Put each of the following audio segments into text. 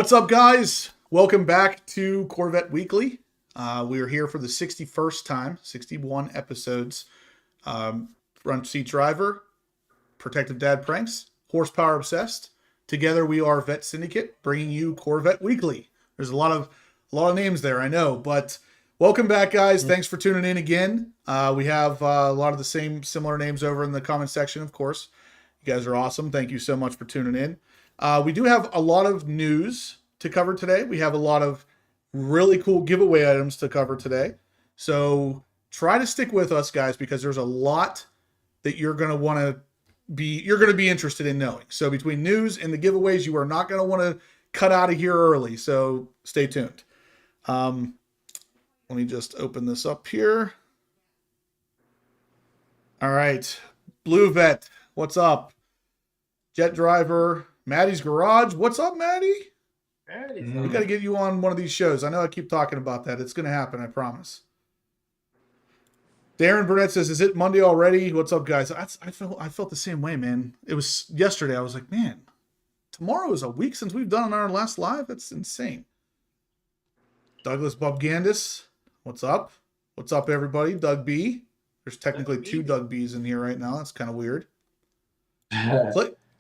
What's up, guys? Welcome back to Corvette Weekly. We are here for the 61st time, 61 episodes. Front seat driver, protective dad pranks, horsepower obsessed. Together we are Vet Syndicate, bringing you Corvette Weekly. There's a lot of names there, I know, but welcome back, guys. Thanks for tuning in again. We have a lot of the similar names over in the comment section, of course. You guys are awesome. Thank you so much for tuning in. We do have a lot of news to cover today. We have a lot of really cool giveaway items to cover today. So try to stick with us, guys, because there's a lot that you're going to be interested in knowing. So between news and the giveaways, you are not going to want to cut out of here early. So stay tuned. Let me just open this up here. All right. Blue Vet, what's up? Jet Driver, Maddie's Garage. What's up, Maddie? We got to get you on one of these shows. I know I keep talking about that. It's going to happen, I promise. Darren Burnett says, is it Monday already? What's up, guys? I felt the same way, man. It was yesterday. I was like, man, tomorrow is a week since we've done our last live. That's insane. Douglas Bobgandis, what's up? What's up, everybody? Doug B. There's technically two Doug B's in here right now. That's kind of weird.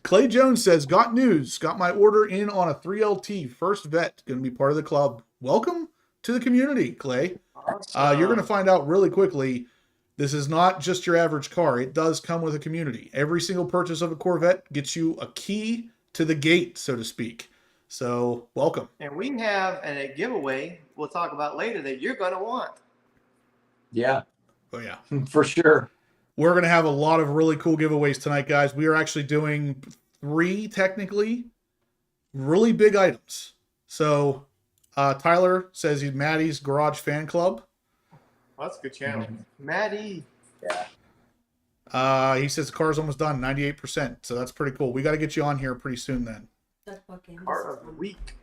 Clay Jones says, got news. Got my order in on a 3LT. First vet. Going to be part of the club. Welcome to the community, Clay. Awesome. You're going to find out really quickly, this is not just your average car. It does come with a community. Every single purchase of a Corvette gets you a key to the gate, so to speak. So, welcome. And we have a giveaway we'll talk about later that you're going to want. Yeah. Oh, yeah. For sure. We're going to have a lot of really cool giveaways tonight, guys. We are actually doing 3, technically, really big items. So, Tyler says he's Maddie's Garage Fan Club. Well, that's a good channel. Maddie. Yeah. He says the car's almost done, 98%. So, that's pretty cool. We got to get you on here pretty soon then. Car of the week.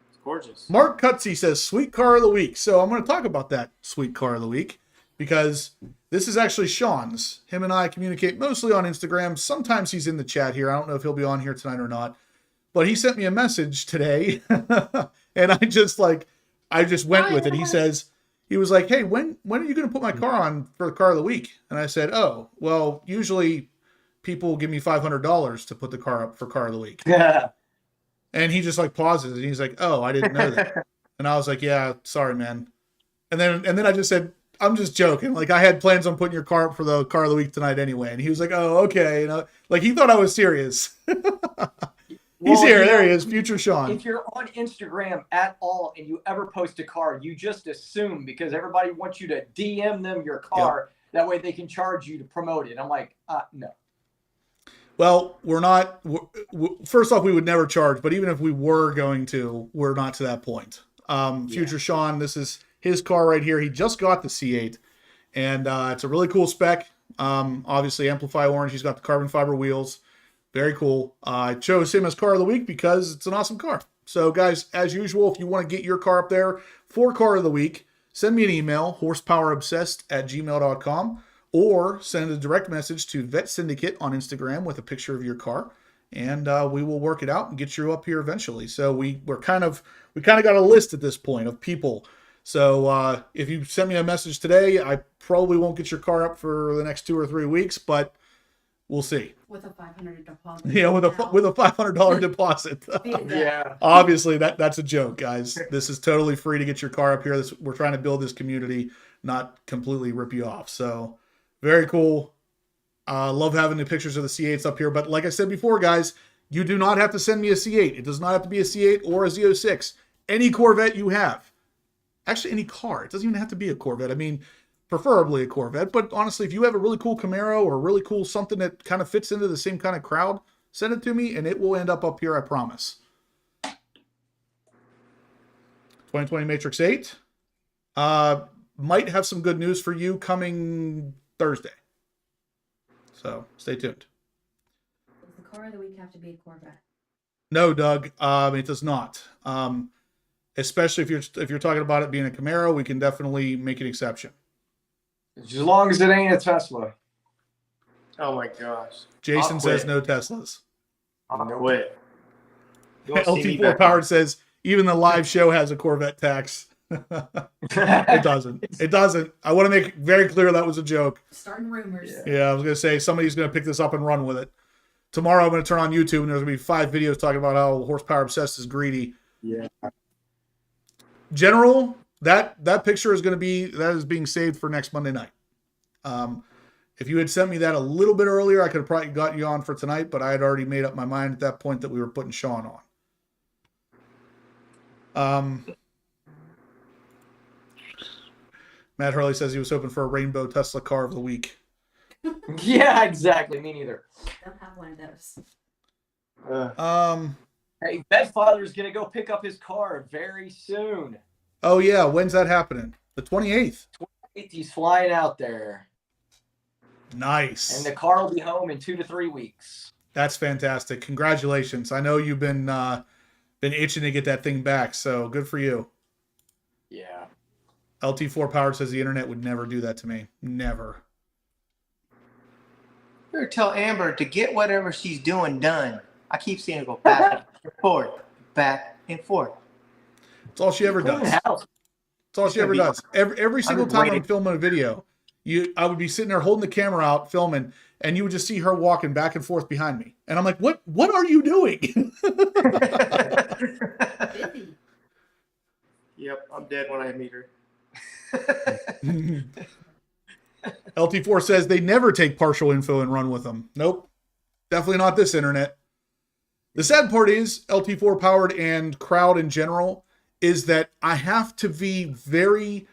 It's gorgeous. Mark Cutsey says, sweet car of the week. So, I'm going to talk about that sweet car of the week, because this is actually Sean's. Him and I communicate mostly on Instagram. Sometimes he's in the chat here. I don't know if he'll be on here tonight or not. But he sent me a message today, and I just went with it. He was like, hey, when are you going to put my car on for the car of the week? And I said, oh, well, usually people give me $500 to put the car up for car of the week. Yeah. And he just pauses, and he's like, oh, I didn't know that. And I was like, yeah, sorry, man. And then I just said, I'm just joking. I had plans on putting your car up for the car of the week tonight anyway. And he was like, oh, okay. He thought I was serious. He's here. There he is. Future Sean. If you're on Instagram at all and you ever post a car, you just assume, because everybody wants you to DM them your car. Yep. That way they can charge you to promote it. I'm like, no. Well, we're not. First off, we would never charge. But even if we were going to, we're not to that point. Future Sean, this is his car right here. He just got the C8, and it's a really cool spec. Obviously, Amplify Orange. He's got the carbon fiber wheels. Very cool. I chose him as car of the week because it's an awesome car. So, guys, as usual, if you want to get your car up there for car of the week, send me an email, horsepowerobsessed@gmail.com, or send a direct message to Vet Syndicate on Instagram with a picture of your car, and we will work it out and get you up here eventually. So we kind of got a list at this point of people. So if you send me a message today, I probably won't get your car up for the next 2 or 3 weeks, but we'll see. With a $500 deposit. Yeah, with a $500 deposit. Yeah. Obviously, that's a joke, guys. This is totally free to get your car up here. We're trying to build this community, not completely rip you off. So, very cool. Love having the pictures of the C8s up here. But like I said before, guys, you do not have to send me a C8. It does not have to be a C8 or a Z06. Any Corvette you have. Actually, any car. It doesn't even have to be a Corvette. I mean, preferably a Corvette. But honestly, if you have a really cool Camaro or really cool something that kind of fits into the same kind of crowd, send it to me and it will end up here, I promise. 2020 Matrix 8. Might have some good news for you coming Thursday. So stay tuned. Does the car of the week have to be a Corvette? No, Doug. It does not. Especially if you're talking about it being a Camaro, we can definitely make an exception. As long as it ain't a Tesla. Oh my gosh. Jason says no Teslas. I'll quit. You won't see me LT4 back Powered says, even the live show has a Corvette tax. It doesn't. It doesn't. I want to make very clear that was a joke. Starting rumors. Yeah, I was going to say somebody's going to pick this up and run with it. Tomorrow I'm going to turn on YouTube and there's going to be 5 videos talking about how horsepower obsessed is greedy. Yeah. General, that picture is going to be, that is being saved for next Monday night. If you had sent me that a little bit earlier, I could have probably got you on for tonight, but I had already made up my mind at that point that we were putting Sean on. Matt Hurley says he was hoping for a rainbow Tesla car of the week. Yeah, exactly. Me neither. Don't have one of those. Hey, Bedfather's gonna go pick up his car very soon. Oh yeah, when's that happening? The 28th. He's flying out there, Nice. and the car will be home in 2 to 3 weeks. That's fantastic. Congratulations. I know you've been itching to get that thing back, so good for you. Yeah. LT4 Powered says the internet would never do that to me. Never. Better tell Amber to get whatever she's doing done. I keep seeing her go back and forth, back and forth. That's all she ever Clean does. house. That's all she ever does. Every single time I'm waiting. filming a video, I would be sitting there holding the camera out, filming, and you would just see her walking back and forth behind me. And I'm like, what are you doing? Busy. Yep, I'm dead when I meet her. LT4 says they never take partial info and run with them. Nope. Definitely not this internet. The sad part is, LT4 Powered and crowd in general, is that I have to be very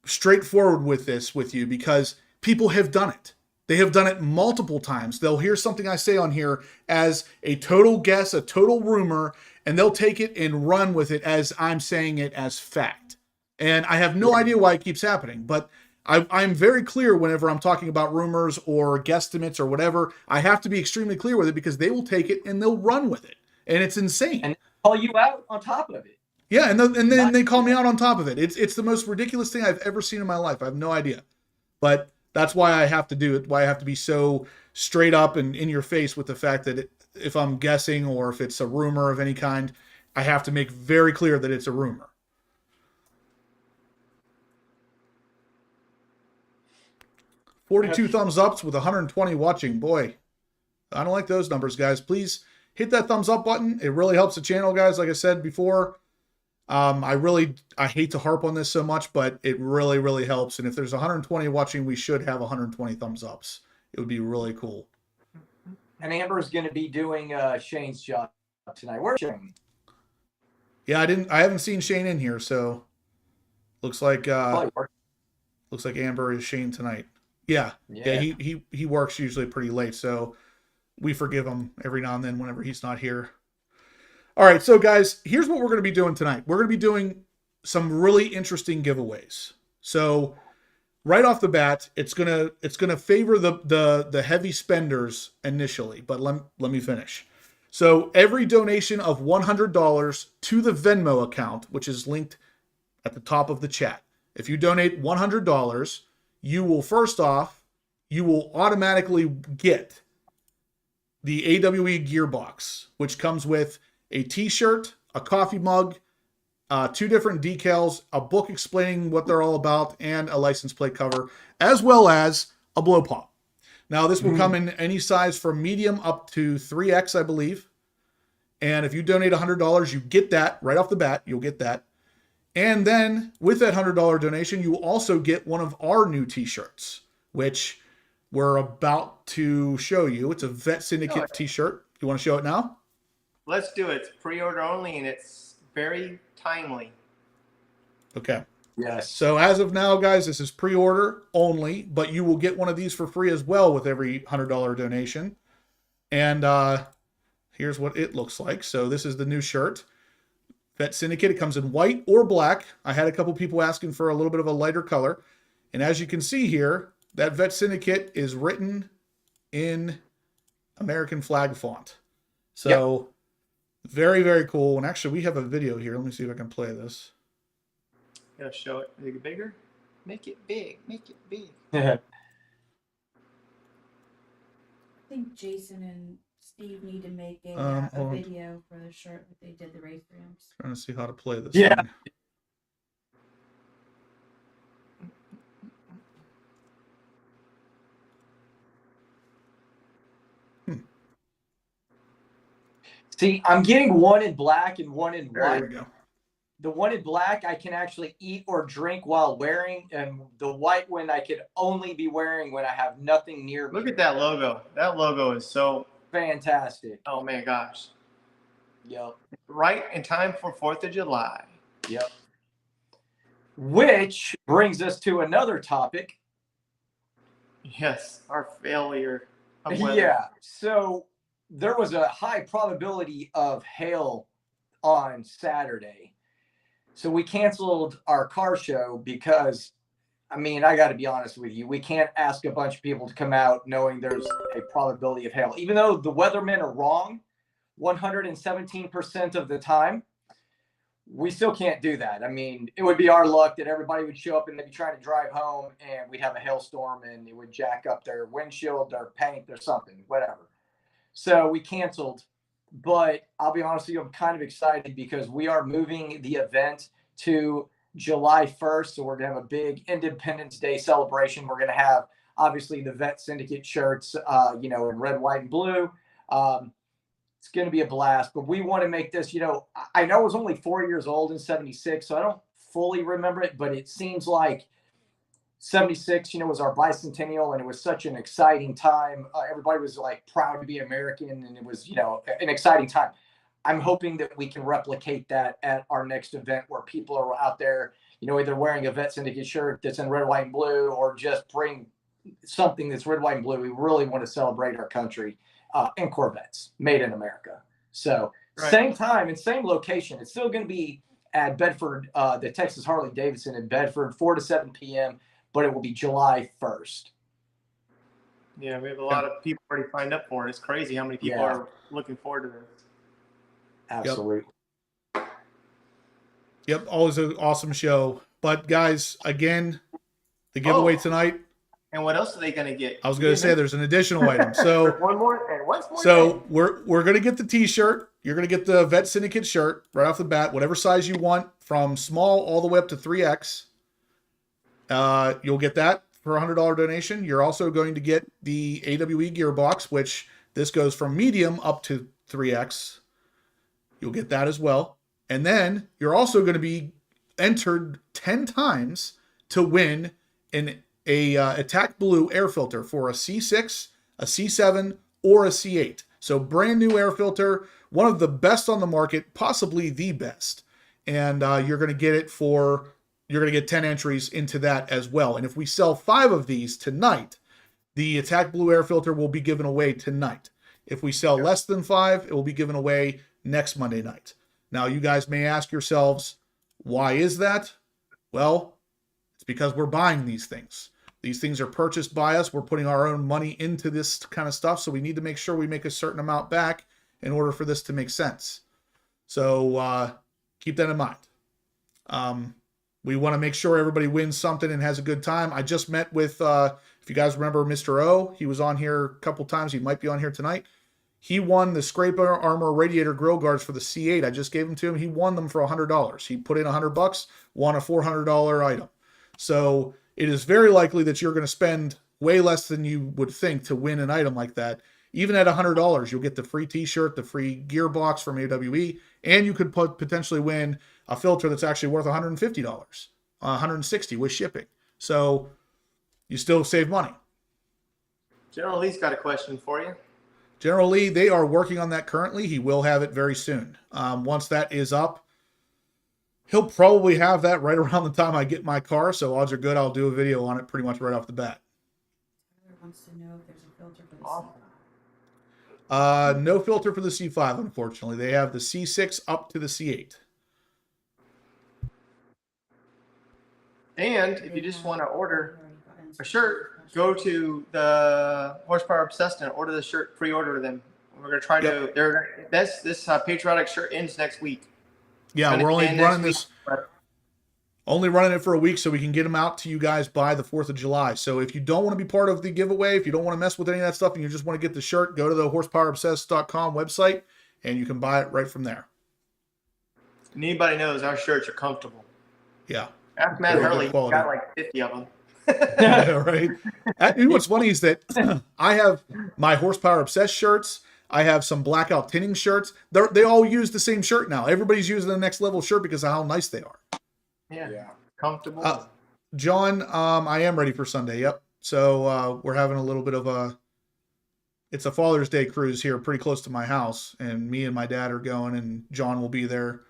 straightforward with this with you because people have done it. They have done it multiple times. They'll hear something I say on here as a total guess, a total rumor, and they'll take it and run with it as I'm saying it as fact. And I have no idea why it keeps happening, but I'm very clear whenever I'm talking about rumors or guesstimates or whatever. I have to be extremely clear with it because they will take it and they'll run with it. And it's insane. And call you out on top of it. Yeah, and then they call me out on top of it. It's the most ridiculous thing I've ever seen in my life. I have no idea. But that's why I have to do it, why I have to be so straight up and in your face with the fact that if I'm guessing or if it's a rumor of any kind, I have to make very clear that it's a rumor. $42 thumbs ups with 120 watching. Boy, I don't like those numbers, guys. Please hit that thumbs up button. It really helps the channel, guys. Like I said before, I hate to harp on this so much, but it really, really helps. And if there's 120 watching, we should have 120 thumbs ups. It would be really cool. And Amber's going to be doing Shane's job tonight. Where's Shane? Yeah, I haven't seen Shane in here, so looks like Amber is Shane tonight. Yeah. He works usually pretty late, so we forgive him every now and then whenever he's not here. All right, so guys, here's what we're going to be doing tonight. We're going to be doing some really interesting giveaways. So right off the bat, it's gonna favor the heavy spenders initially, but let me finish. So every donation of $100 to the Venmo account, which is linked at the top of the chat, if you donate $100, you will automatically get the AWE Gearbox, which comes with a t-shirt, a coffee mug, 2 different decals, a book explaining what they're all about, and a license plate cover, as well as a blow pop. Now, this will come in any size from medium up to 3X, I believe. And if you donate $100, you get that right off the bat. You'll get that. And then with that $100 donation, you will also get one of our new t-shirts, which we're about to show you. It's a Vet Syndicate t-shirt. You want to show it now? Let's do it. It's pre-order only, and it's very timely. Okay. Yes. So as of now, guys, this is pre-order only, but you will get one of these for free as well with every $100 donation. And here's what it looks like. So this is the new shirt. Vet Syndicate. It comes in white or black. I had a couple people asking for a little bit of a lighter color. And as you can see here, that Vet Syndicate is written in American flag font. So very, very cool. And actually, we have a video here. Let me see if I can play this. Gotta show it. Make it bigger. Make it big. Make it big. I think Jason and Steve need to make a hold on. video for the shirt that they did the race rims. Trying to see how to play this. Yeah. thing. See, I'm getting one in black and one in There white. we go. The one in black I can actually eat or drink while wearing, and the white one I could only be wearing when I have nothing near me. Look at that logo. That logo is so, Fantastic. oh my gosh. Yep. Right in time for 4th of July. Yep. Which brings us to another topic. Yes, our failure of weather. Yeah. So there was a high probability of hail on Saturday. So we canceled our car show because, I mean, I got to be honest with you. We can't ask a bunch of people to come out knowing there's a probability of hail. Even though the weathermen are wrong 117% of the time, we still can't do that. I mean, it would be our luck that everybody would show up and they'd be trying to drive home and we'd have a hailstorm and it would jack up their windshield, their paint, or something, whatever. So we canceled. But I'll be honest with you, I'm kind of excited because we are moving the event to July 1st. So we're going to have a big Independence Day celebration. We're going to have, obviously, the Vet Syndicate shirts, in red, white, and blue. It's going to be a blast. But we want to make this, I know I was only 4 years old in 76, so I don't fully remember it. But it seems like 76, was our bicentennial, and it was such an exciting time. Everybody was like proud to be American, and it was, an exciting time. I'm hoping that we can replicate that at our next event where people are out there, either wearing a Vet Syndicate shirt that's in red, white, and blue, or just bring something that's red, white, and blue. We really want to celebrate our country and Corvettes made in America. So Right. Same time and same location. It's still going to be at Bedford, the Texas Harley Davidson in Bedford, 4 to 7 p.m., but it will be July 1st. Yeah, we have a lot of people already signed up for it. It's crazy how many people Yeah. are looking forward to this. Absolutely. Yep, always an awesome show. But guys, again, the giveaway tonight. And what else are they going to get? I was going to say there's an additional item. So one more and once more. So we're going to get the T-shirt. You're going to get the Vet Syndicate shirt right off the bat, whatever size you want, from small all the way up to 3X. You'll get that for a $100 donation. You're also going to get the AWE gearbox, which this goes from medium up to 3X. You'll get that as well. And then you're also going to be entered 10 times to win a Attack Blue air filter for a C6, a C7, or a C8. So brand new air filter, one of the best on the market, possibly the best. And you're going to get it you're going to get 10 entries into that as well. And if we sell 5 of these tonight, the Attack Blue air filter will be given away tonight. If we sell less than 5, it will be given away next Monday night. Now, you guys may ask yourselves, why is that? Well, it's because we're buying these things. These things are purchased by us. We're putting our own money into this kind of stuff, so we need to make sure we make a certain amount back in order for this to make sense. So keep that in mind. We want to make sure everybody wins something and has a good time. I just met with, if you guys remember Mr. O, he was on here a couple times. He might be on here tonight. He won the Scrape Armor Radiator Grill Guards for the C8. I just gave them to him. He won them for $100. He put in $100, won a $400 item. So it is very likely that you're going to spend way less than you would think to win an item like that. Even at $100, you'll get the free T-shirt, the free gearbox from AWE, and you could potentially win a filter that's actually worth $150, $160 with shipping. So you still save money. General Lee's got a question for you. General Lee, they are working on that currently. He will have it very soon. Once that is up, he'll probably have that right around the time I get my car. So odds are good I'll do a video on it pretty much right off the bat. Tyler wants to know if there's a filter for the Awesome. No filter for the C5, unfortunately. They have the C6 up to the C8. And if you just want to order a shirt, go to the Horsepower Obsessed and order the shirt, pre-order them. We're going to try to, this patriotic shirt ends next week. Yeah, we're only running this. Only running it for a week so we can get them out to you guys by the 4th of July. So if you don't want to be part of the giveaway, if you don't want to mess with any of that stuff and you just want to get the shirt, go to the horsepowerobsessed.com website and you can buy it right from there. And anybody knows our shirts are comfortable. Yeah. Ask Matt Very good Hurley, he's quality. got like 50 of them. Yeah, right. You know what's funny is that I have my Horsepower Obsessed shirts. I have some Blackout Tinning shirts. They all use the same shirt now. Everybody's using the next level shirt because of how nice they are. Yeah. Comfortable. John, I am ready for Sunday. Yep. So we're having a little bit of it's a Father's Day cruise here pretty close to my house. And me and my dad are going and John will be there.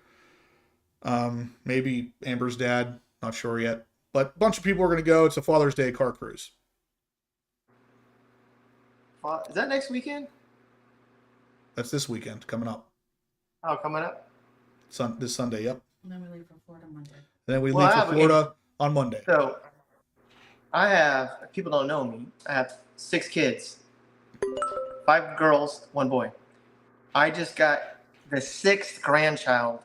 Maybe Amber's dad. Not sure yet. But a bunch of people are going to go. It's a Father's Day car cruise. Is that next weekend? That's this weekend coming up. Oh, coming up? This Sunday, yep. And then we leave for Florida Monday. And then we Well, leave I for have Florida on Monday. So, I have, people don't know me, I have 6 kids. 5 girls, 1 boy. I just got the 6th grandchild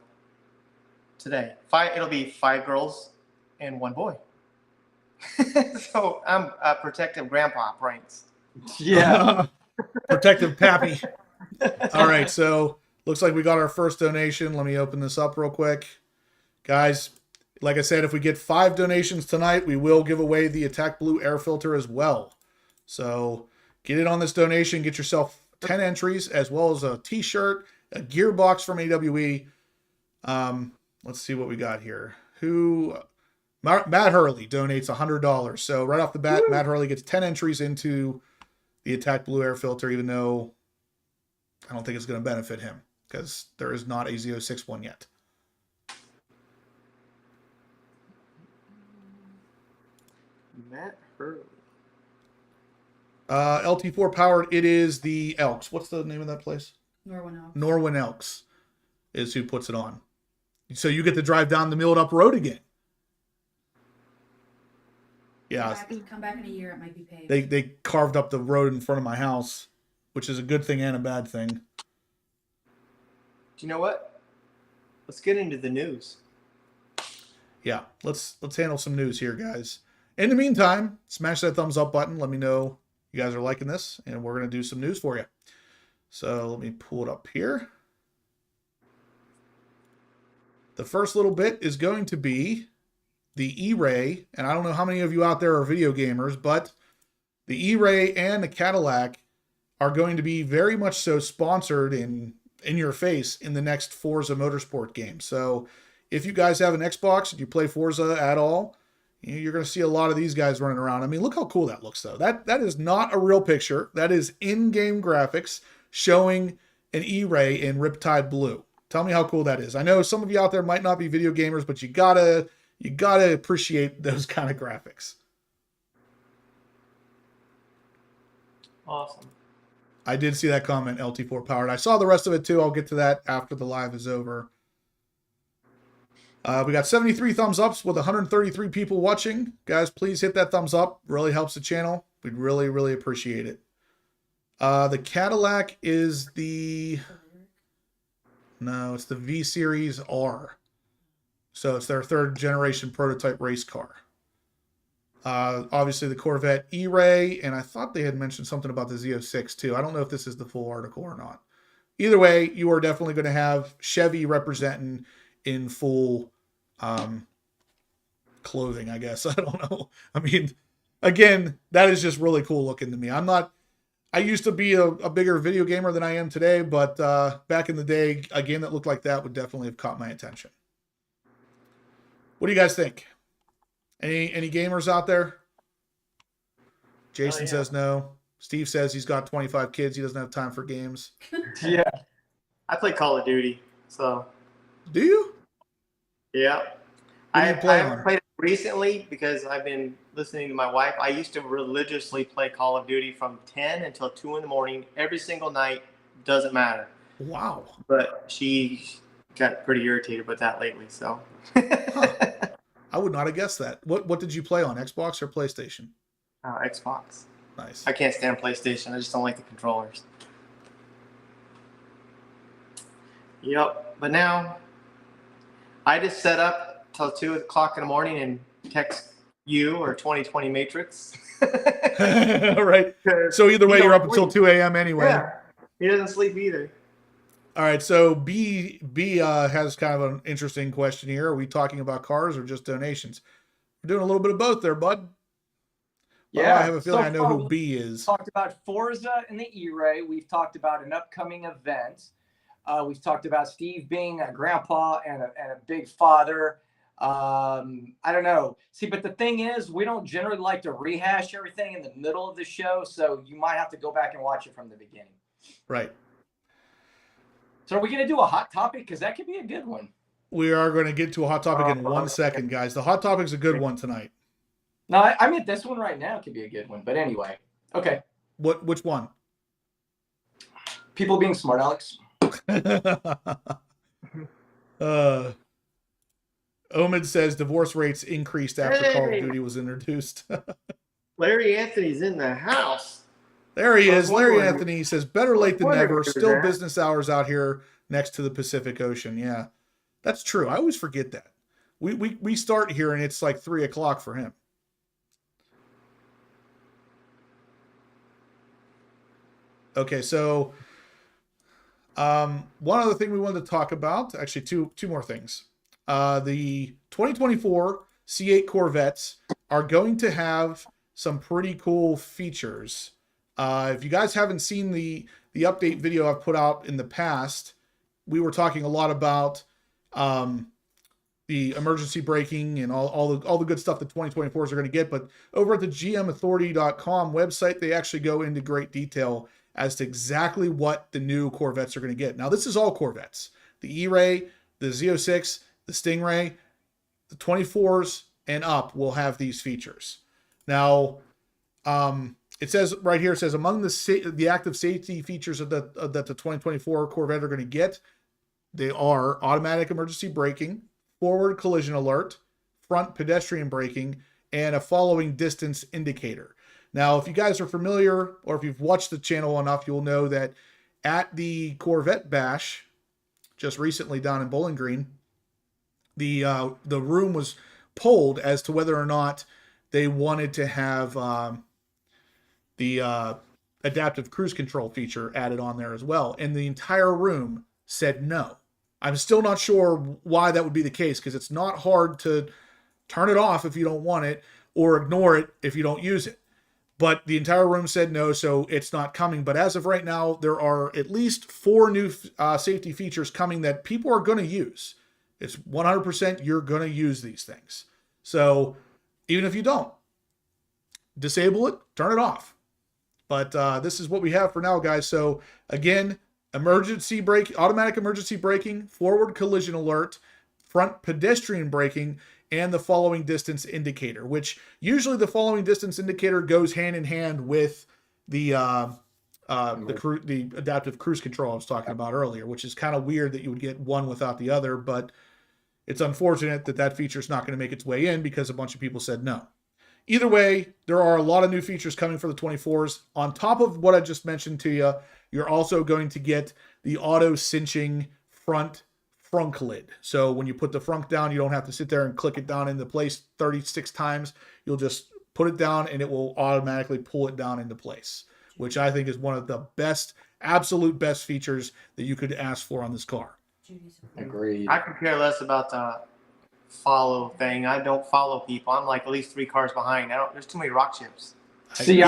today. It'll be 5 girls and 1 boy. So I'm a protective grandpa, Pranks. Yeah. Protective Pappy. All right, so looks like we got our first donation. Let me open this up real quick. Guys, like I said, if we get 5 donations tonight, we will give away the Attack Blue air filter as well. So get in on this donation. Get yourself 10 entries as well as a t-shirt, a gearbox from AWE. Let's see what we got here. Matt Hurley donates $100. So right off the bat, Matt Hurley gets 10 entries into the Attack Blue air filter, even though I don't think it's going to benefit him because there is not a Z06 one yet. Matt Hurley. LT4 powered. It is the Elks. What's the name of that place? Norwin Elks. Norwin Elks is who puts it on. So you get to drive down the milled up road again. Yeah. Come back in a year, it might be paid. They carved up the road in front of my house, which is a good thing and a bad thing. Do you know what? Let's get into the news. Yeah, let's handle some news here, guys. In the meantime, smash that thumbs up button. Let me know you guys are liking this, and we're going to do some news for you. So let me pull it up here. The first little bit is going to be the E-Ray, and I don't know how many of you out there are video gamers, but the E-Ray and the Cadillac are going to be very much so sponsored in your face in the next Forza Motorsport game. So if you guys have an Xbox, if you play Forza at all, you're going to see a lot of these guys running around. I mean, look how cool that looks, though. That is not a real picture. That is in-game graphics showing an E-Ray in Riptide Blue. Tell me how cool that is. I know some of you out there might not be video gamers, but you gotta appreciate those kind of graphics. Awesome. I did see that comment, LT4 powered. I saw the rest of it too. I'll get to that after the live is over. We got 73 thumbs ups with 133 people watching. Guys, please hit that thumbs up. Really helps the channel. We'd really, really appreciate it. The Cadillac is it's the V Series R. So it's their 3rd generation prototype race car. Obviously the Corvette E-Ray, and I thought they had mentioned something about the Z06 too. I don't know if this is the full article or not. Either way, you are definitely going to have Chevy representing in full clothing, I guess. I don't know. I mean, again, that is just really cool looking to me. I used to be a bigger video gamer than I am today, but back in the day, a game that looked like that would definitely have caught my attention. What do you guys think? Any gamers out there? Jason says no. Steve says he's got 25 kids. He doesn't have time for games. Yeah. I play Call of Duty, so. Do you? Yeah. What do you play I on? haven't played it recently because I've been listening to my wife. I used to religiously play Call of Duty from 10 until 2 in the morning, every single night. Doesn't matter. Wow. But she got pretty irritated with that lately, so. I would not have guessed that. What did you play on, Xbox or PlayStation? Xbox. Nice. I can't stand PlayStation. I just don't like the controllers. Yep. But now, I just set up till 2 o'clock in the morning and text you or 2020 Matrix. Right. So either way, you're up until 2 a.m. anyway. Yeah, he doesn't sleep either. All right. So B has kind of an interesting question here. Are we talking about cars or just donations? We're doing a little bit of both there, bud. Yeah, I have a feeling so I know who B is. We've talked about Forza and the E-Ray. We've talked about an upcoming event. We've talked about Steve being a grandpa and a big father. I don't know. See, but the thing is, we don't generally like to rehash everything in the middle of the show, so you might have to go back and watch it from the beginning. Right. So are we going to do a hot topic? Because that could be a good one. We are going to get to a hot topic in 1 second, guys. The hot topic's a good one tonight. No, I mean, this one right now could be a good one. But anyway, okay. Which one? People being smart, Alex. Omid says divorce rates increased after Call of Duty was introduced. Larry Anthony's in the house. There he is. Larry Anthony says, better late than never. Still business hours out here next to the Pacific Ocean. Yeah, that's true. I always forget that. We start here and it's like 3 o'clock for him. Okay, so one other thing we wanted to talk about, actually two more things. The 2024 C8 Corvettes are going to have some pretty cool features. If you guys haven't seen the update video I've put out in the past, we were talking a lot about the emergency braking and all the good stuff the 2024s are going to get. But over at the gmauthority.com website, they actually go into great detail as to exactly what the new Corvettes are going to get. Now, this is all Corvettes. The E-Ray, the Z06, the Stingray, the 24s and up will have these features. Now, it says right here, it says among the active safety features that the 2024 Corvette are going to get, they are automatic emergency braking, forward collision alert, front pedestrian braking, and a following distance indicator. Now, if you guys are familiar or if you've watched the channel enough, you'll know that at the Corvette Bash just recently down in Bowling Green, the room was polled as to whether or not they wanted to have the adaptive cruise control feature added on there as well. And the entire room said no. I'm still not sure why that would be the case, because it's not hard to turn it off if you don't want it or ignore it if you don't use it. But the entire room said no, so it's not coming. But as of right now, there are at least 4 new safety features coming that people are going to use. It's 100% you're going to use these things. So even if you don't, disable it, turn it off. But this is what we have for now, guys. So again, emergency brake, automatic emergency braking, forward collision alert, front pedestrian braking, and the following distance indicator, which usually the following distance indicator goes hand in hand with the adaptive cruise control I was talking about earlier, which is kind of weird that you would get one without the other, but it's unfortunate that that feature is not going to make its way in because a bunch of people said no. Either way, there are a lot of new features coming for the 24s. On top of what I just mentioned to you, you're also going to get the auto cinching front frunk lid. So when you put the frunk down, you don't have to sit there and click it down into place 36 times. You'll just put it down and it will automatically pull it down into place, which I think is one of the best, absolute best features that you could ask for on this car. Agreed. I could care less about the follow thing. I don't follow people. I'm like at least 3 cars behind. There's too many rock chips. See,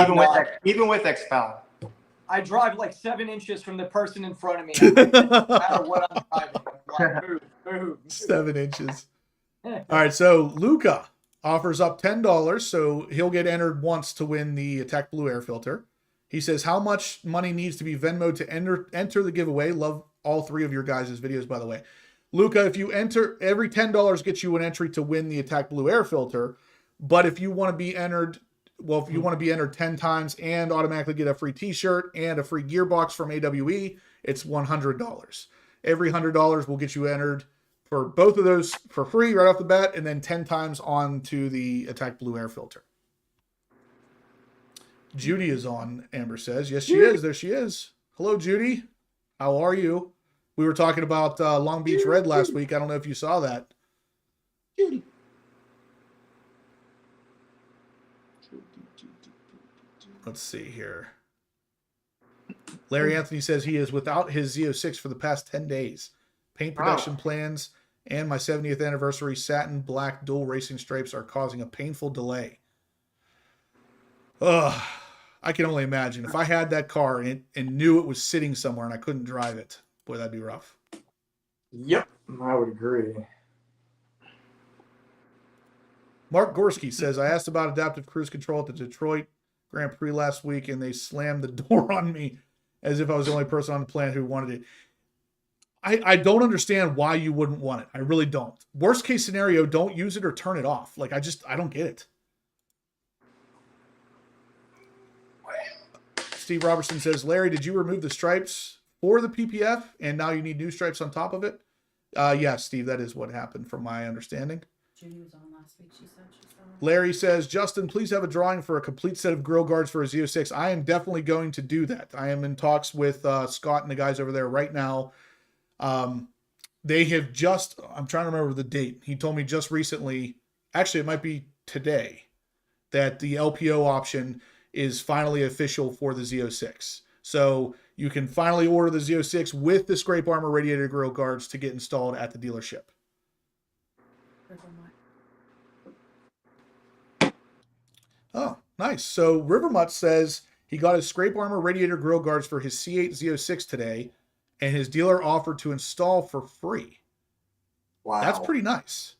Even with Expel. I drive like 7 inches from the person in front of me. No matter what I'm driving. I'm like, move. 7 inches. All right, so Luca offers up $10, so he'll get entered once to win the Attack Blue air filter. He says, how much money needs to be Venmo to enter the giveaway? Love all 3 of your guys' videos, by the way. Luca, if you enter, every $10 gets you an entry to win the Attack Blue air filter. But if you want to be entered, well, if you want to be entered 10 times and automatically get a free t-shirt and a free gearbox from AWE, it's $100. Every $100 will get you entered for both of those for free right off the bat, and then 10 times on to the Attack Blue air filter. Judy is on, Amber says. Yes, she is. There she is. Hello, Judy. How are you? We were talking about Long Beach Red last week. I don't know if you saw that. Let's see here. Larry Anthony says he is without his Z06 for the past 10 days. Paint production plans and my 70th anniversary satin black dual racing stripes are causing a painful delay. Ugh, I can only imagine. If I had that car and knew it was sitting somewhere and I couldn't drive it, boy, that'd be rough. Yep, I would agree. Mark Gorski says, I asked about adaptive cruise control at the Detroit Grand Prix last week, and they slammed the door on me as if I was the only person on the planet who wanted it. I don't understand why you wouldn't want it. I really don't. Worst case scenario, don't use it or turn it off. Like, I don't get it. Steve Robertson says, Larry, did you remove the stripes for the PPF and now you need new stripes on top of it? Yeah, Steve, that is what happened from my understanding. Judy was on last week. She said she saw it. Larry says, Justin, please have a drawing for a complete set of grill guards for a Z06. I am definitely going to do that. I am in talks with Scott and the guys over there right now. They have just, I'm trying to remember the date. He told me just recently, actually it might be today, that the LPO option is finally official for the Z06. So you can finally order the Z06 with the scrape armor radiator grill guards to get installed at the dealership. Oh, nice. So Rivermutt says he got his scrape armor radiator grill guards for his C8 Z06 today, and his dealer offered to install for free. Wow, that's pretty nice.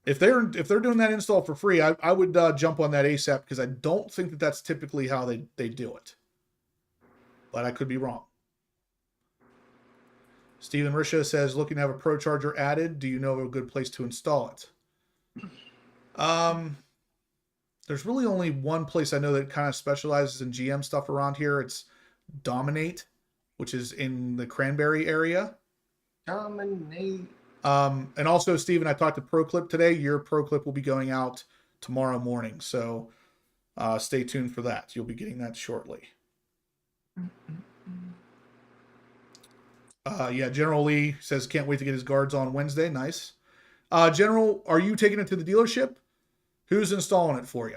If they're doing that install for free, I would jump on that ASAP because I don't think that that's typically how they do it. But I could be wrong. Stephen Risha says, looking to have a Pro Charger added. Do you know of a good place to install it? There's really only one place I know that kind of specializes in GM stuff around here. It's Dominate, which is in the Cranberry area. Dominate. And also, Steven, I talked to ProClip today. Your ProClip will be going out tomorrow morning. So stay tuned for that. You'll be getting that shortly. Yeah, General Lee says, can't wait to get his guards on Wednesday. Nice. General, are you taking it to the dealership? Who's installing it for you?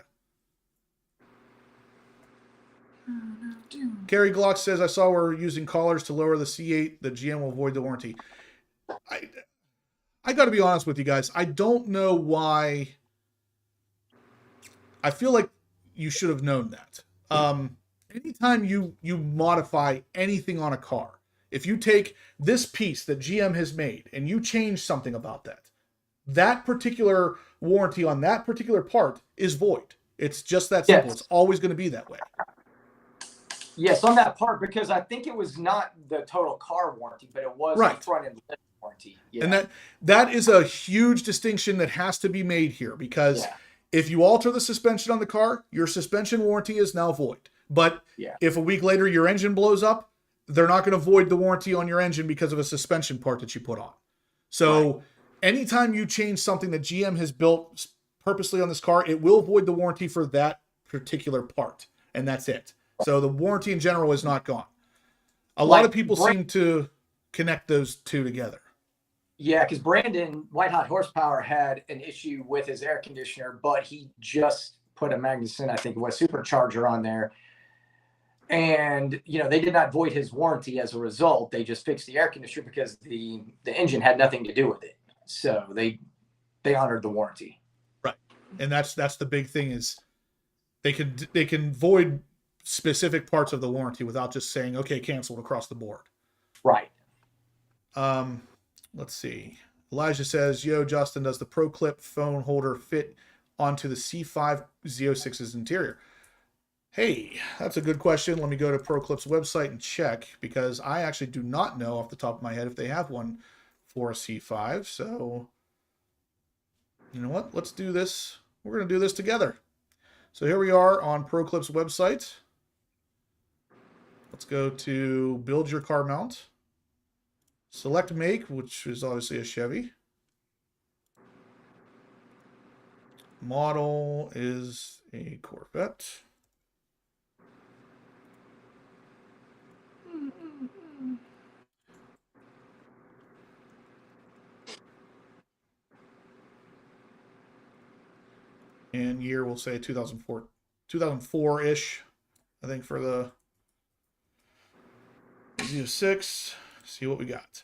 Gary Glock says, I saw we're using collars to lower the C8. The GM will void the warranty. I got to be honest with you guys. I don't know why. I feel like you should have known that. Anytime you modify anything on a car, if you take this piece that GM has made and you change something about that, that particular warranty on that particular part is void. It's just that simple. Yes. It's always going to be that way. Yes, on that part, because I think it was not the total car warranty, but it was Right. the front end warranty. Yeah. And that is a huge distinction that has to be made here, because if you alter the suspension on the car, your suspension warranty is now void. But if a week later your engine blows up, they're not going to void the warranty on your engine because of a suspension part that you put on. So anytime you change something that GM has built purposely on this car, it will void the warranty for that particular part. And that's it. So the warranty in general is not gone. A lot of people seem to connect those two together. Yeah, because Brandon, White Hot Horsepower, had an issue with his air conditioner, but he just put a Magnuson, I think it was, supercharger on there. And, you know, they did not void his warranty as a result. They just fixed the air conditioner because the engine had nothing to do with it. So they honored the warranty. Right. And that's the big thing, is they can void specific parts of the warranty without just saying, okay, canceled across the board. Right. Let's see. Elijah says, yo, Justin, does the ProClip phone holder fit onto the C5 Z06's interior? Hey, that's a good question. Let me go to ProClip's website and check, because I actually do not know off the top of my head if they have one for a C5. So, you know what? Let's do this. We're going to do this together. So here we are on ProClip's website. Let's go to build your car mount. Select make, which is obviously a Chevy. Model is a Corvette. And year, we'll say 2004-ish, I think, for the Z06. See what we got.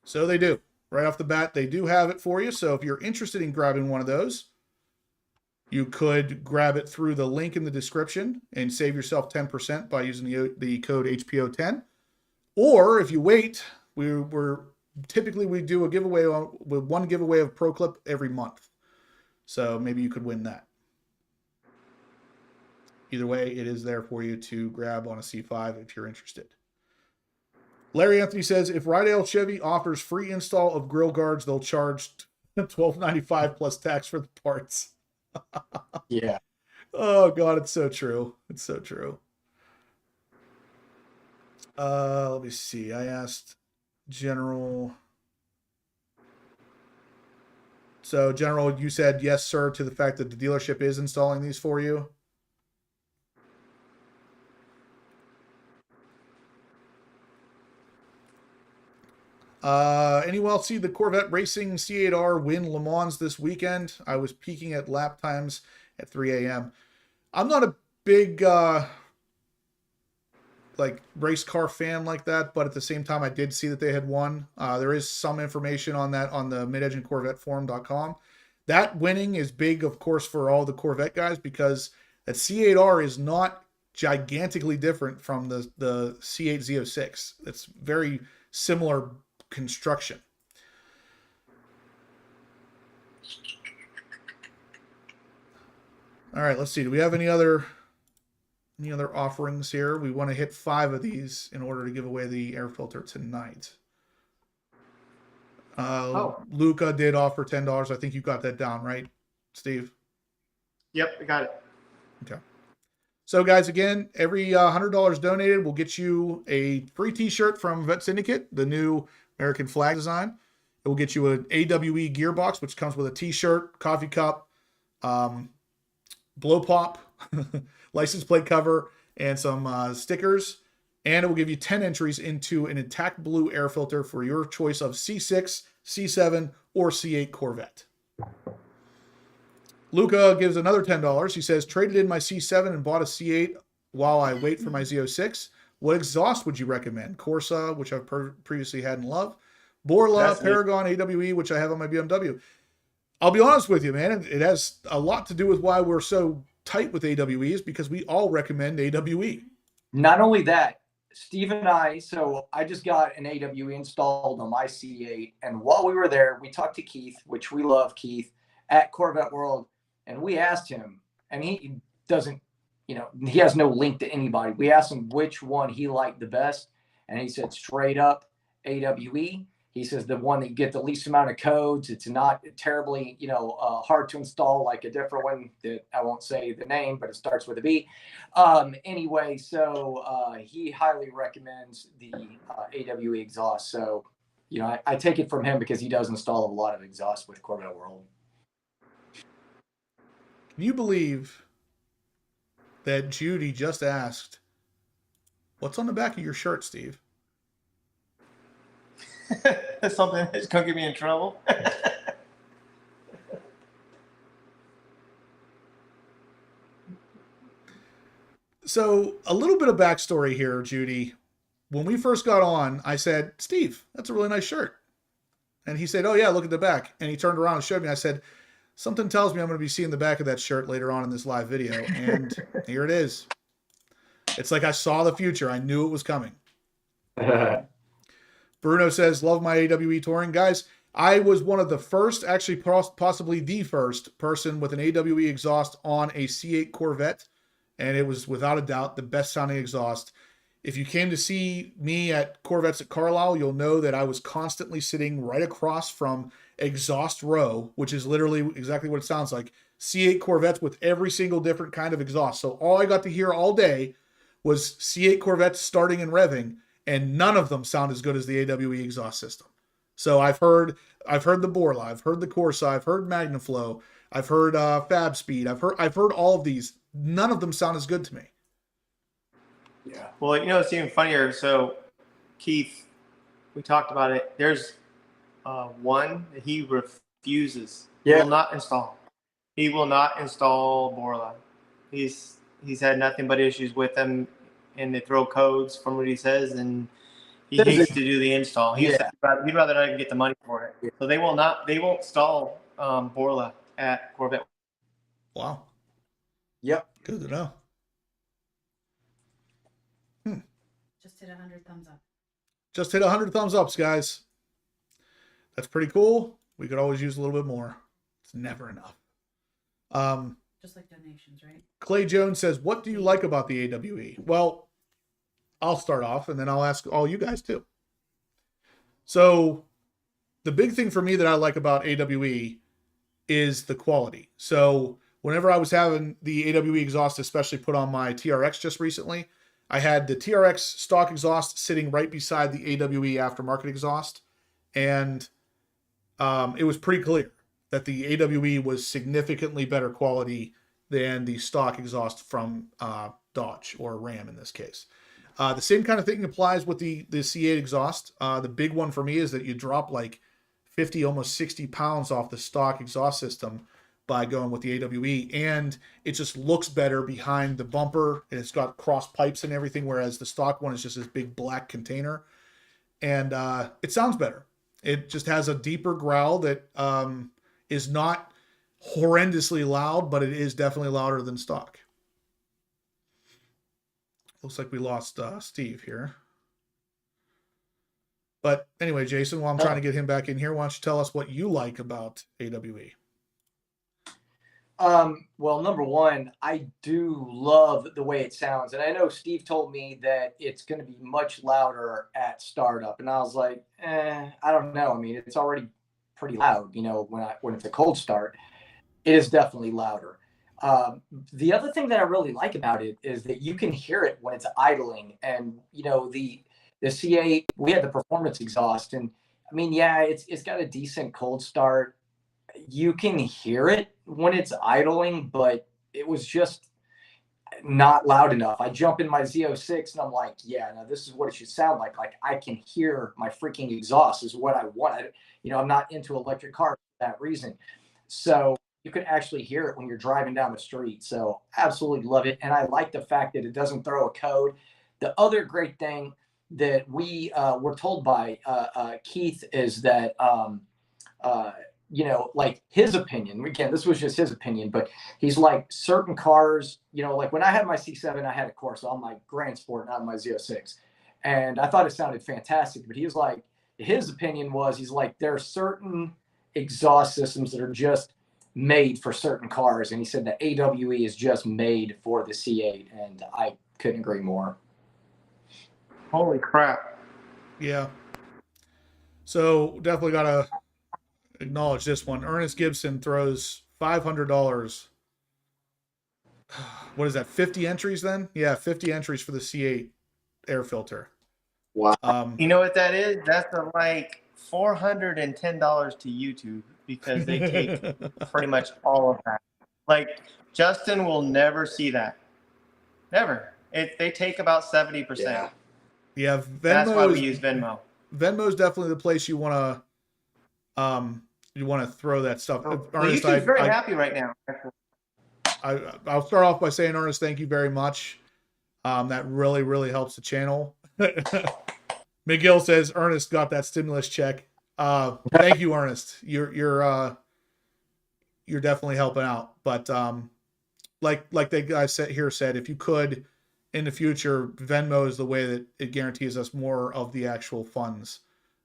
So they do. Right off the bat, they do have it for you. So if you're interested in grabbing one of those, you could grab it through the link in the description and save yourself 10% by using the code HPO10. Or if you wait, we do a giveaway with one giveaway of Pro Clip every month. So maybe you could win that. Either way, it is there for you to grab on a C5 if you're interested. Larry Anthony says, if Rydell Chevy offers free install of grill guards, they'll charge $12.95 plus tax for the parts. Yeah. Oh, God, it's so true. It's so true. Let me see. I asked General. So, General, you said yes, sir, to the fact that the dealership is installing these for you. Anyone else see the Corvette Racing C8R win Le Mans this weekend? I was peaking at lap times at 3 a.m. I'm not a big like race car fan like that, but at the same time, I did see that they had won. There is some information on that on the midenginecorvetteforum.com. That winning is big, of course, for all the Corvette guys because that C8R is not gigantically different from the C8 Z06. It's very similar construction. All right, let's see. Do we have any other offerings here? We want to hit 5 of these in order to give away the air filter tonight. Luca did offer $10. I think you got that down, right, Steve? Yep, I got it. Okay. So, guys, again, every $100 donated will get you a free T-shirt from Vet Syndicate, the new American flag design. It will get you an AWE gearbox, which comes with a T-shirt, coffee cup, blow pop, license plate cover, and some stickers. And it will give you 10 entries into an intact blue air filter for your choice of C6, C7, or C8 Corvette. Luca gives another $10. He says, traded in my C7 and bought a C8 while I wait for my Z06. What exhaust would you recommend? Corsa, which I've previously had and love. Borla, Paragon, AWE, which I have on my BMW. I'll be honest with you, man. It has a lot to do with why we're so tight with AWEs, because we all recommend AWE. Not only that, Steve and I just got an AWE installed on my C8. And while we were there, we talked to Keith, which we love Keith, at Corvette World. And we asked him, and he doesn't, he has no link to anybody. We asked him which one he liked the best. And he said straight up AWE. He says the one that you get the least amount of codes. It's not terribly, hard to install like a different one that I won't say the name, but it starts with a B. Anyway, so he highly recommends the AWE exhaust. So, I take it from him because he does install a lot of exhaust with Corvette World. Can you believe that Judy just asked, what's on the back of your shirt, Steve? Something that's going to get me in trouble. So a little bit of backstory here, Judy. When we first got on, I said, Steve, that's a really nice shirt. And he said, oh, yeah, look at the back. And he turned around and showed me. I said, something tells me I'm going to be seeing the back of that shirt later on in this live video. And here it is. It's like I saw the future. I knew it was coming. Bruno says, love my AWE touring. Guys, I was one of the first, actually possibly the first person with an AWE exhaust on a C8 Corvette. And it was without a doubt the best sounding exhaust. If you came to see me at Corvettes at Carlisle, you'll know that I was constantly sitting right across from exhaust row, which is literally exactly what it sounds like. C8 Corvettes with every single different kind of exhaust. So all I got to hear all day was C8 Corvettes starting and revving, and none of them sound as good as the AWE exhaust system. So I've heard the Borla, I've heard the Corsa, I've heard MagnaFlow, I've heard Fab Speed, I've heard all of these. None of them sound as good to me. Yeah. Well, it's even funnier. So, Keith, we talked about it. There's one that he refuses. Yeah. Will not install. He will not install Borla. He's had nothing but issues with them, and they throw codes from what he says, and he hates to do the install. He'd rather not even get the money for it. So they won't install Borla at Corvette. Wow. Yep. Good to know. Just hit 100 thumbs up. Just hit 100 thumbs ups, guys. That's pretty cool. We could always use a little bit more. It's never enough. Just like donations, right? Clay Jones says, what do you like about the AWE? Well, I'll start off and then I'll ask all you guys too. So the big thing for me that I like about AWE is the quality. So whenever I was having the AWE exhaust, especially put on my TRX just recently, I had the TRX stock exhaust sitting right beside the AWE aftermarket exhaust. And it was pretty clear that the AWE was significantly better quality than the stock exhaust from Dodge or Ram in this case. The same kind of thing applies with the C8 exhaust. The big one for me is that you drop like 50, almost 60 pounds off the stock exhaust system by going with the AWE, and it just looks better behind the bumper, and it's got cross pipes and everything, whereas the stock one is just this big black container, and it sounds better. It just has a deeper growl that is not horrendously loud, but it is definitely louder than stock. Looks like we lost Steve here. But anyway, Jason, while I'm trying to get him back in here, why don't you tell us what you like about AWE? Well, number one, I do love the way it sounds. And I know Steve told me that it's going to be much louder at startup. And I was like, I don't know. I mean, it's already pretty loud, you know, when it's a cold start. It is definitely louder. The other thing that I really like about it is that you can hear it when it's idling. And, you know, the C8, we had the performance exhaust. And, I mean, yeah, it's got a decent cold start. You can hear it when it's idling, but it was just not loud enough. I jump in my Z06 and I'm like, yeah, no, this is what it should sound like. Like I can hear my freaking exhaust is what I want. You know, I'm not into electric cars for that reason. So you can actually hear it when you're driving down the street. So absolutely love it. And I like the fact that it doesn't throw a code. The other great thing that we were told by Keith is that, you know, like his opinion, again, this was just his opinion, but he's like certain cars, you know, like when I had my C7, I had a Corsa on my Grand Sport, not my Z06. And I thought it sounded fantastic, but he was like, his opinion was, he's like, there are certain exhaust systems that are just made for certain cars. And he said the AWE is just made for the C8. And I couldn't agree more. Holy crap. Yeah. So definitely got to acknowledge this one. Ernest Gibson throws $500. What is that? 50 entries then? Yeah, 50 entries for the C8 air filter. Wow. You know what that is? That's like $410 to YouTube because they take pretty much all of that. Like Justin will never see that. Never. They take about 70%. Yeah, Venmo. That's why we use Venmo. Venmo is definitely the place you want to throw that stuff. Well, Ernest, YouTube's very happy right now. I'll start off by saying, Ernest, thank you very much. That really, really helps the channel. McGill says Ernest got that stimulus check. Thank you, Ernest. You're definitely helping out. But like the guy said, if you could in the future, Venmo is the way that it guarantees us more of the actual funds.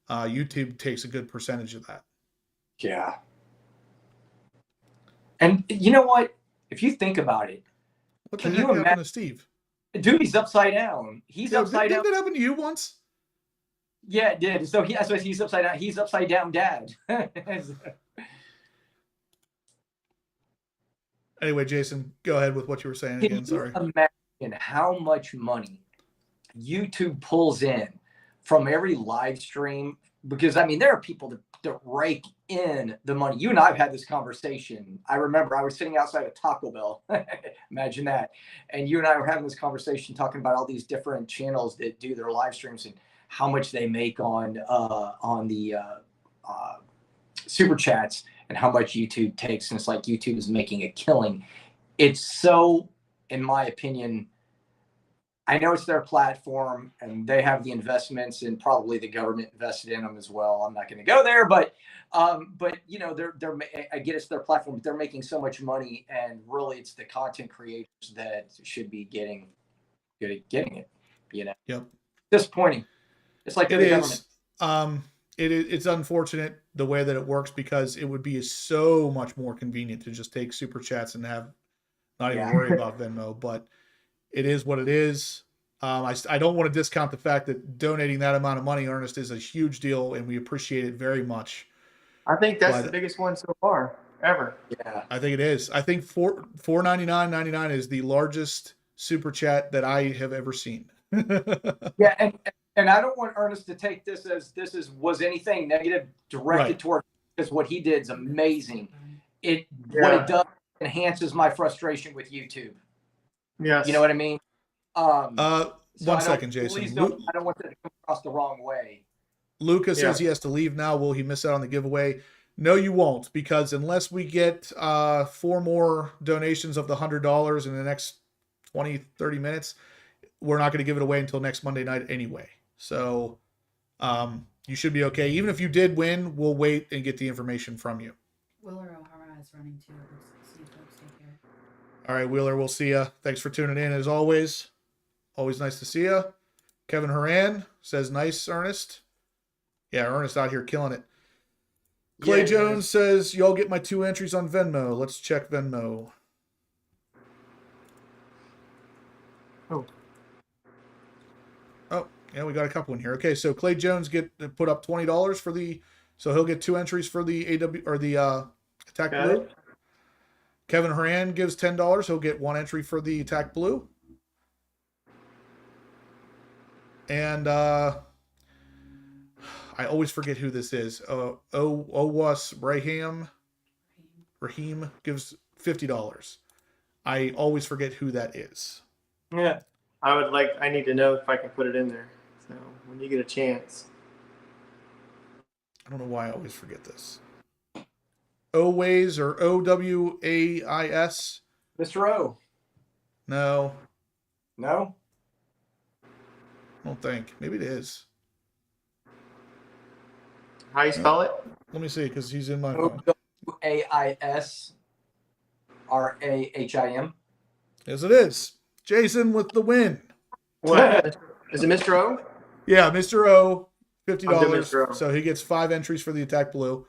YouTube takes a good percentage of that. Yeah. And you know what? If you think about it, What the heck happened to Steve? Dude, he's upside down. He's upside down. Did that happen to you once? Yeah, it did. So he's upside down. He's upside down dad. Anyway, Jason, go ahead with what you were saying again. Sorry. Imagine how much money YouTube pulls in from every live stream, because I mean there are people that rake in the money. You and I have had this conversation. I remember I was sitting outside of Taco Bell. Imagine that. And you and I were having this conversation talking about all these different channels that do their live streams and how much they make on the super chats. and how much YouTube takes. And it's like YouTube is making a killing. It's so, in my opinion, I know it's their platform and they have the investments and probably the government invested in them as well. I'm not going to go there, but you know, I get it's their platform, but they're making so much money, and really it's the content creators that should be getting good at getting it, you know. Yep. Disappointing. It's like It the is. government. It's unfortunate the way that it works, because it would be so much more convenient to just take super chats and have not even worry about Venmo, but it is what it is. I don't want to discount the fact that donating that amount of money, Ernest, is a huge deal, and we appreciate it very much. I think that's the biggest one so far ever. Yeah, I think it is. I think $4.99.99 is the largest super chat that I have ever seen. yeah, and I don't want Ernest to take this as was anything negative directed toward, because what he did is amazing. What it does enhances my frustration with YouTube. Yes. You know what I mean? One second, Jason. I don't want that to come across the wrong way. Lucas says he has to leave now. Will he miss out on the giveaway? No, you won't, because unless we get 4 more donations of the $100 in the next 20, 30 minutes, we're not going to give it away until next Monday night anyway. So you should be okay. Even if you did win, we'll wait and get the information from you. Wheeler O'Hara is running too. See you folks. Take care. All right, Wheeler, we'll see you. Thanks for tuning in as always. Always nice to see you. Kevin Horan says, nice, Ernest. Yeah, Ernest out here killing it. Clay Jones says, y'all get my 2 entries on Venmo. Let's check Venmo. Oh, yeah, we got a couple in here. Okay, so Clay Jones put up $20 for so he'll get 2 entries for the AW or the Attack Blue. Kevin Horan gives $10. He'll get 1 entry for the Attack Blue. And I always forget who this is. Owas Raheem gives $50. I always forget who that is. Yeah. I need to know if I can put it in there. So when you get a chance. I don't know why I always forget this. Oways or Owais. Mr. O. No. No? I don't think. Maybe it is. How you spell it? Let me see, because he's in my phone. Owaisrahim. Yes, it is. Jason with the win. What? Is it Mr. O? Yeah, Mr. O, $50. Mr. O. So he gets 5 entries for the Attack Blue.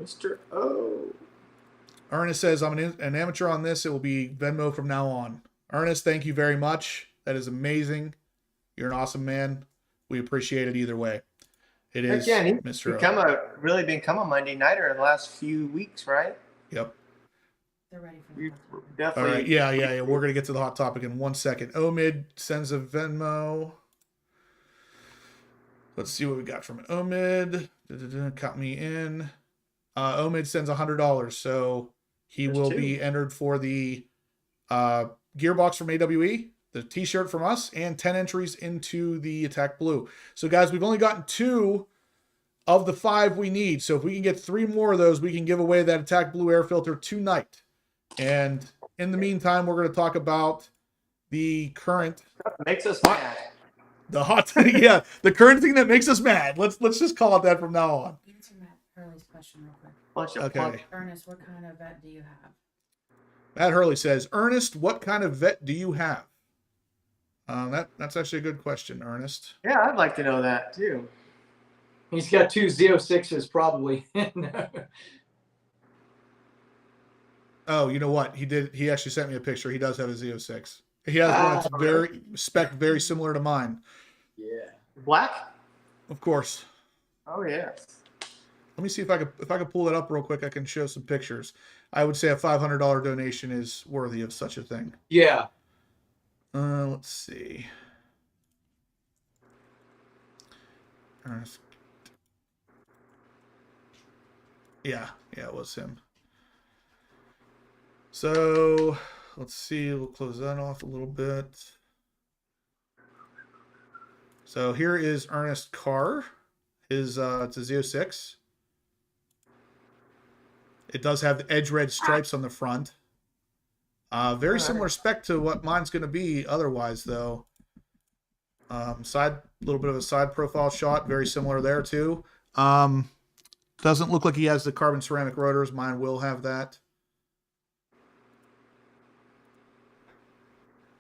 Mr. O. Ernest says, I'm an amateur on this. It will be Venmo from now on. Ernest, thank you very much. That is amazing. You're an awesome man. We appreciate it either way. It is Mr. O. Really become a Monday nighter in the last few weeks, right? Yep. They're ready for We the definitely. All right. Yeah. We're going to get to the hot topic in 1 second. Omid sends a Venmo. Let's see what we got from Omid. Cut me in. Omid sends $100. So he will be entered for the gearbox from AWE, the t-shirt from us, and 10 entries into the Attack Blue. So guys, we've only gotten 2 of the 5 we need. So if we can get 3 more of those, we can give away that Attack Blue air filter tonight. And in the meantime, we're going to talk about the current Makes us mad. the the current thing that makes us mad. Let's just call it that from now on. Answer Matt Hurley's question real quick. Okay. Ernest, what kind of vet do you have? Matt Hurley says, Ernest, what kind of vet do you have? That's actually a good question, Ernest. Yeah, I'd like to know that too. He's got 2 Z06s probably. Oh, you know what? He actually sent me a picture. He does have a Z06. He has one that's very similar to mine. Yeah. Black? Of course. Oh yes. Let me see if I could pull it up real quick. I can show some pictures. I would say a $500 donation is worthy of such a thing. Yeah. Let's see. Yeah, it was him. So let's see. We'll close that off a little bit. So here is Ernest Carr. It's a Z06. It does have the edge red stripes on the front. Very similar spec to what mine's going to be otherwise, though. Little bit of a side profile shot, very similar there too. Doesn't look like he has the carbon ceramic rotors. Mine will have that.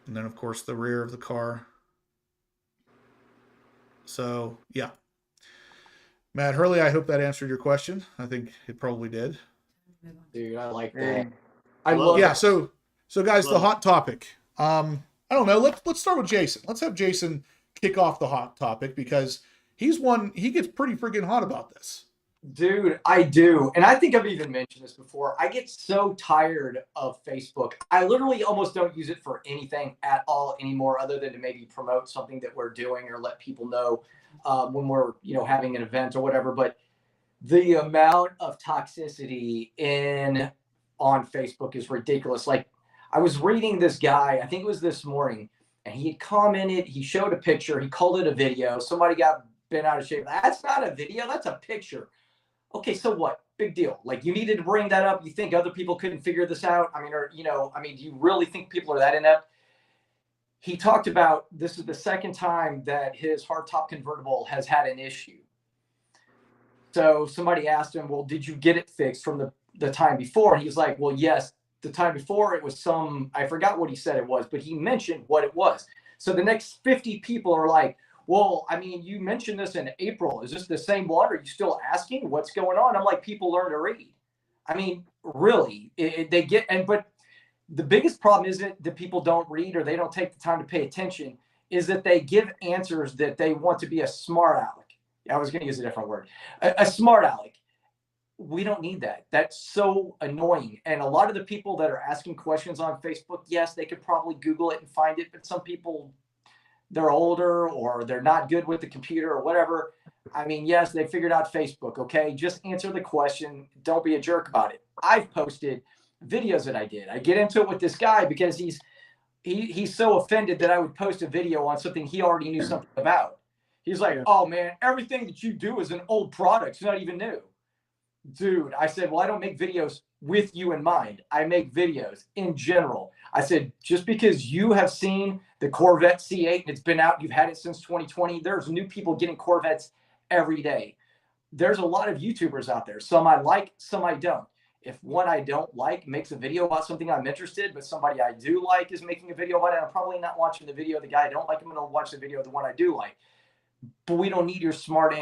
And then, of course, the rear of the car. So, yeah. Matt Hurley, I hope that answered your question. I think it probably did. Dude, I like that. Hey. I love Yeah, it. so guys, the hot topic. I don't know. Let's start with Jason. Let's have Jason kick off the hot topic because he gets pretty freaking hot about this. Dude, I do. And I think I've even mentioned this before. I get so tired of Facebook. I literally almost don't use it for anything at all anymore other than to maybe promote something that we're doing or let people know when we're, having an event or whatever. But the amount of toxicity on Facebook is ridiculous. Like, I was reading this guy, I think it was this morning, and he had commented, he showed a picture, he called it a video. Somebody got bent out of shape. That's not a video, that's a picture. Okay, so what? Big deal. Like, you needed to bring that up. You think other people couldn't figure this out? Do you really think people are that inept? He talked about this is the second time that his hardtop convertible has had an issue. So somebody asked him, well, did you get it fixed from the time before? And he's like, well, yes, the time before it was I forgot what he said it was, but he mentioned what it was. So the next 50 people are like, well, you mentioned this in April. Is this the same one? Are you still asking what's going on? I'm like, people learn to read. Really, but the biggest problem isn't that people don't read or they don't take the time to pay attention, is that they give answers that they want to be a smart aleck. I was going to use a different word. A smart aleck. We don't need that. That's so annoying. And a lot of the people that are asking questions on Facebook, yes, they could probably Google it and find it, but some people, they're older or they're not good with the computer or whatever. Yes, they figured out Facebook. Okay, just answer the question. Don't be a jerk about it. I've posted videos that I did. I get into it with this guy because he's so offended that I would post a video on something he already knew something about. He's like, oh man, everything that you do is an old product. It's not even new. Dude, I said, well, I don't make videos with you in mind. I make videos in general. I said, just because you have seen the Corvette C8 and it's been out, you've had it since 2020, there's new people getting Corvettes every day. There's a lot of YouTubers out there. Some I like, some I don't. If one I don't like makes a video about something I'm interested, but somebody I do like is making a video about it, I'm probably not watching the video of the guy I don't like. I'm going to watch the video of the one I do like. But we don't need your smart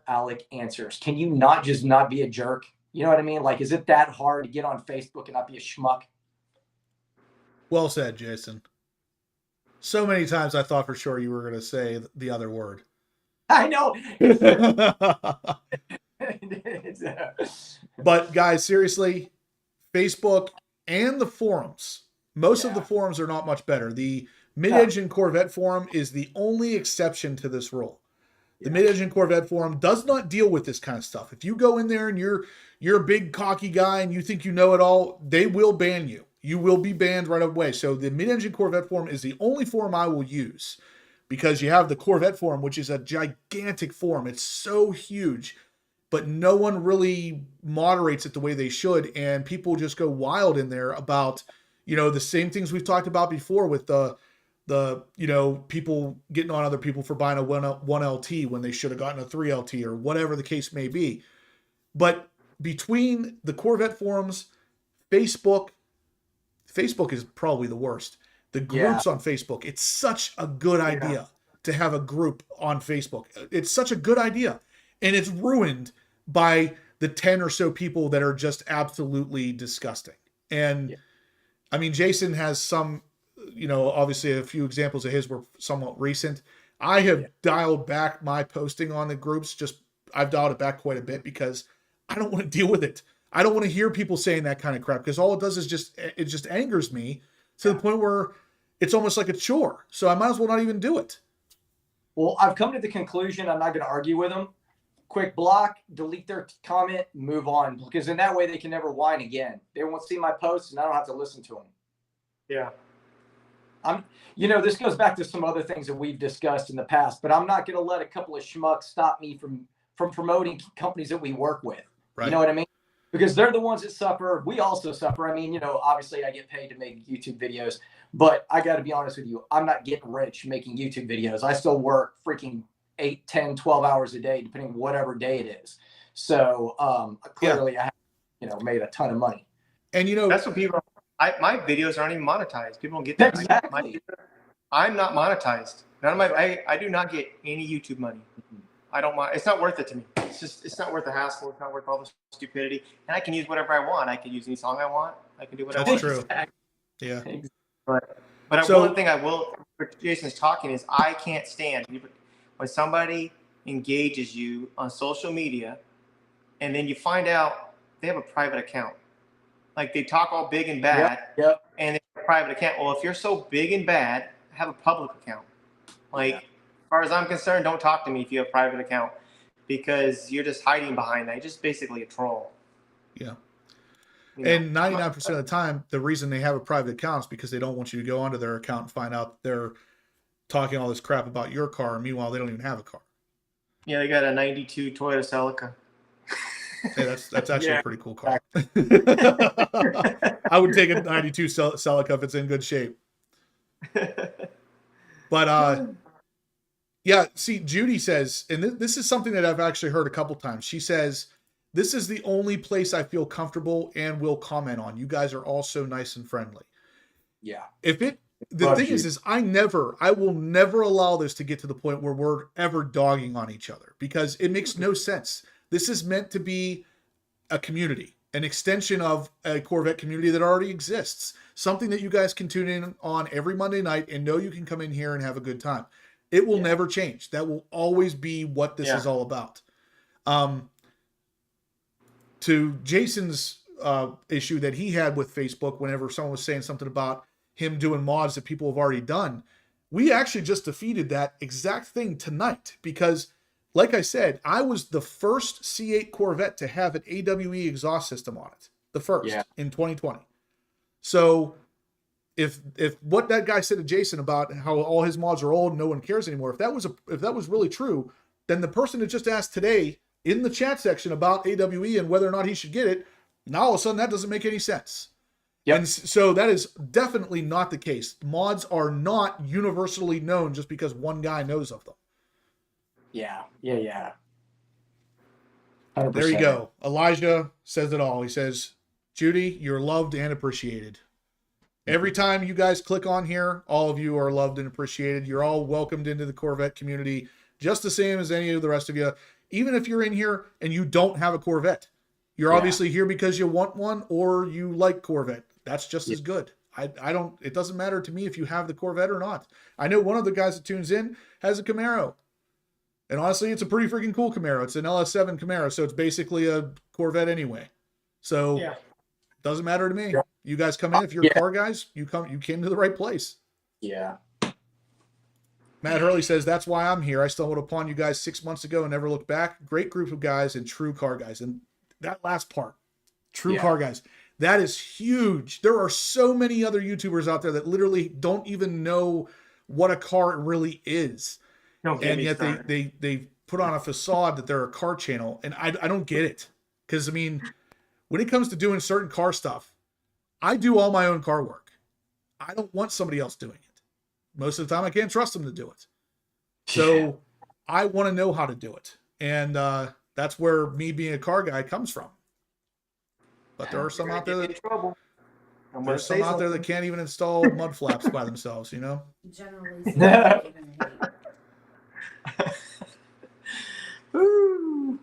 aleck answers. Can you not just not be a jerk? You know what I mean? Like, is it that hard to get on Facebook and not be a schmuck? Well said, Jason. So many times I thought for sure you were going to say the other word. I know. But guys, seriously, Facebook and the forums, most of the forums are not much better. The mid-engine Corvette forum is the only exception to this rule. The mid-engine Corvette forum does not deal with this kind of stuff. If you go in there and you're a big cocky guy and you think you know it all, they will ban you. You will be banned right away. So the mid-engine Corvette forum is the only forum I will use, because you have the Corvette forum, which is a gigantic forum. It's so huge, but no one really moderates it the way they should, and people just go wild in there about, the same things we've talked about before with the people getting on other people for buying a 1LT when they should have gotten a 3LT or whatever the case may be. But between the Corvette forums, Facebook is probably the worst. The groups on Facebook, it's such a good idea to have a group on Facebook. It's such a good idea. And it's ruined by the 10 or so people that are just absolutely disgusting. And Jason has some, obviously a few examples of his were somewhat recent. I have dialed back my posting on the groups. I've dialed it back quite a bit because I don't want to deal with it. I don't want to hear people saying that kind of crap, because all it does is it just angers me to the point where it's almost like a chore. So I might as well not even do it. Well, I've come to the conclusion I'm not going to argue with them. Quick block, delete their comment, move on, because in that way they can never whine again. They won't see my posts and I don't have to listen to them. Yeah. This goes back to some other things that we've discussed in the past, but I'm not going to let a couple of schmucks stop me from promoting companies that we work with. Right. You know what I mean? because they're the ones that suffer. We also suffer. I mean, obviously I get paid to make YouTube videos, but I got to be honest with you. I'm not getting rich making YouTube videos. I still work freaking 8, 10, 12 hours a day, depending on whatever day it is. So clearly I have, made a ton of money. And that's what people. My videos aren't even monetized. People don't get that. Exactly. I'm not monetized. None of my. I do not get any YouTube money. I don't mind. It's not worth it to me. It's not worth the hassle. It's not worth all the stupidity. And I can use whatever I want. I can use any song I want. I can do what I want. That's true. Yeah. But one thing I will, Jason's talking is I can't stand when somebody engages you on social media and then you find out they have a private account. Like they talk all big and bad and they have a private account. Well, if you're so big and bad, have a public account. Like, as far as I'm concerned, don't talk to me if you have a private account because you're just hiding behind that. You're just basically a troll. Yeah. And 99% of the time, the reason they have a private account is because they don't want you to go onto their account and find out they're talking all this crap about your car. And meanwhile, they don't even have a car. Yeah, they got a 92 Toyota Celica. Hey, that's actually a pretty cool car. I would take a 92 Celica if it's in good shape. But yeah, see, Judy says, and this is something that I've actually heard a couple times. She says, this is the only place I feel comfortable and will comment on. You guys are all so nice and friendly. Yeah. The thing is I will never allow this to get to the point where we're ever dogging on each other because it makes no sense. This is meant to be a community, an extension of a Corvette community that already exists. Something that you guys can tune in on every Monday night and know you can come in here and have a good time. It will never change. That will always be what this is all about. To Jason's issue that he had with Facebook whenever someone was saying something about him doing mods that people have already done, we actually just defeated that exact thing tonight because, like I said, I was the first C8 Corvette to have an AWE exhaust system on it. The first in 2020. So if what that guy said to Jason about how all his mods are old and no one cares anymore, if that was really true, then the person that just asked today in the chat section about AWE and whether or not he should get it, now all of a sudden that doesn't make any sense. Yep. And so that is definitely not the case. Mods are not universally known just because one guy knows of them. Yeah. 100%. There you go. Elijah says it all. He says, Judy, you're loved and appreciated. Every time you guys click on here, all of you are loved and appreciated. You're all welcomed into the Corvette community, just the same as any of the rest of you. Even if you're in here and you don't have a Corvette, you're obviously here because you want one or you like Corvette. That's just as good. It doesn't matter to me if you have the Corvette or not. I know one of the guys that tunes in has a Camaro. And honestly, it's a pretty freaking cool Camaro. It's an LS7 Camaro, so it's basically a Corvette anyway. So it doesn't matter to me. You guys come in. If you're car guys, you came to the right place. Yeah. Matt Hurley says, that's why I'm here. I stumbled upon you guys 6 months ago and never looked back. Great group of guys and true car guys. And that last part, true car guys, that is huge. There are so many other YouTubers out there that literally don't even know what a car really is. And yet they put on a facade that they're a car channel. And I don't get it. Because, I mean, when it comes to doing certain car stuff, I do all my own car work. I don't want somebody else doing it. Most of the time, I can't trust them to do it. So I want to know how to do it. And that's where me being a car guy comes from. But there are some out there that can't even install mud flaps by themselves, you know? Generally speaking, you're gonna hate. Woo.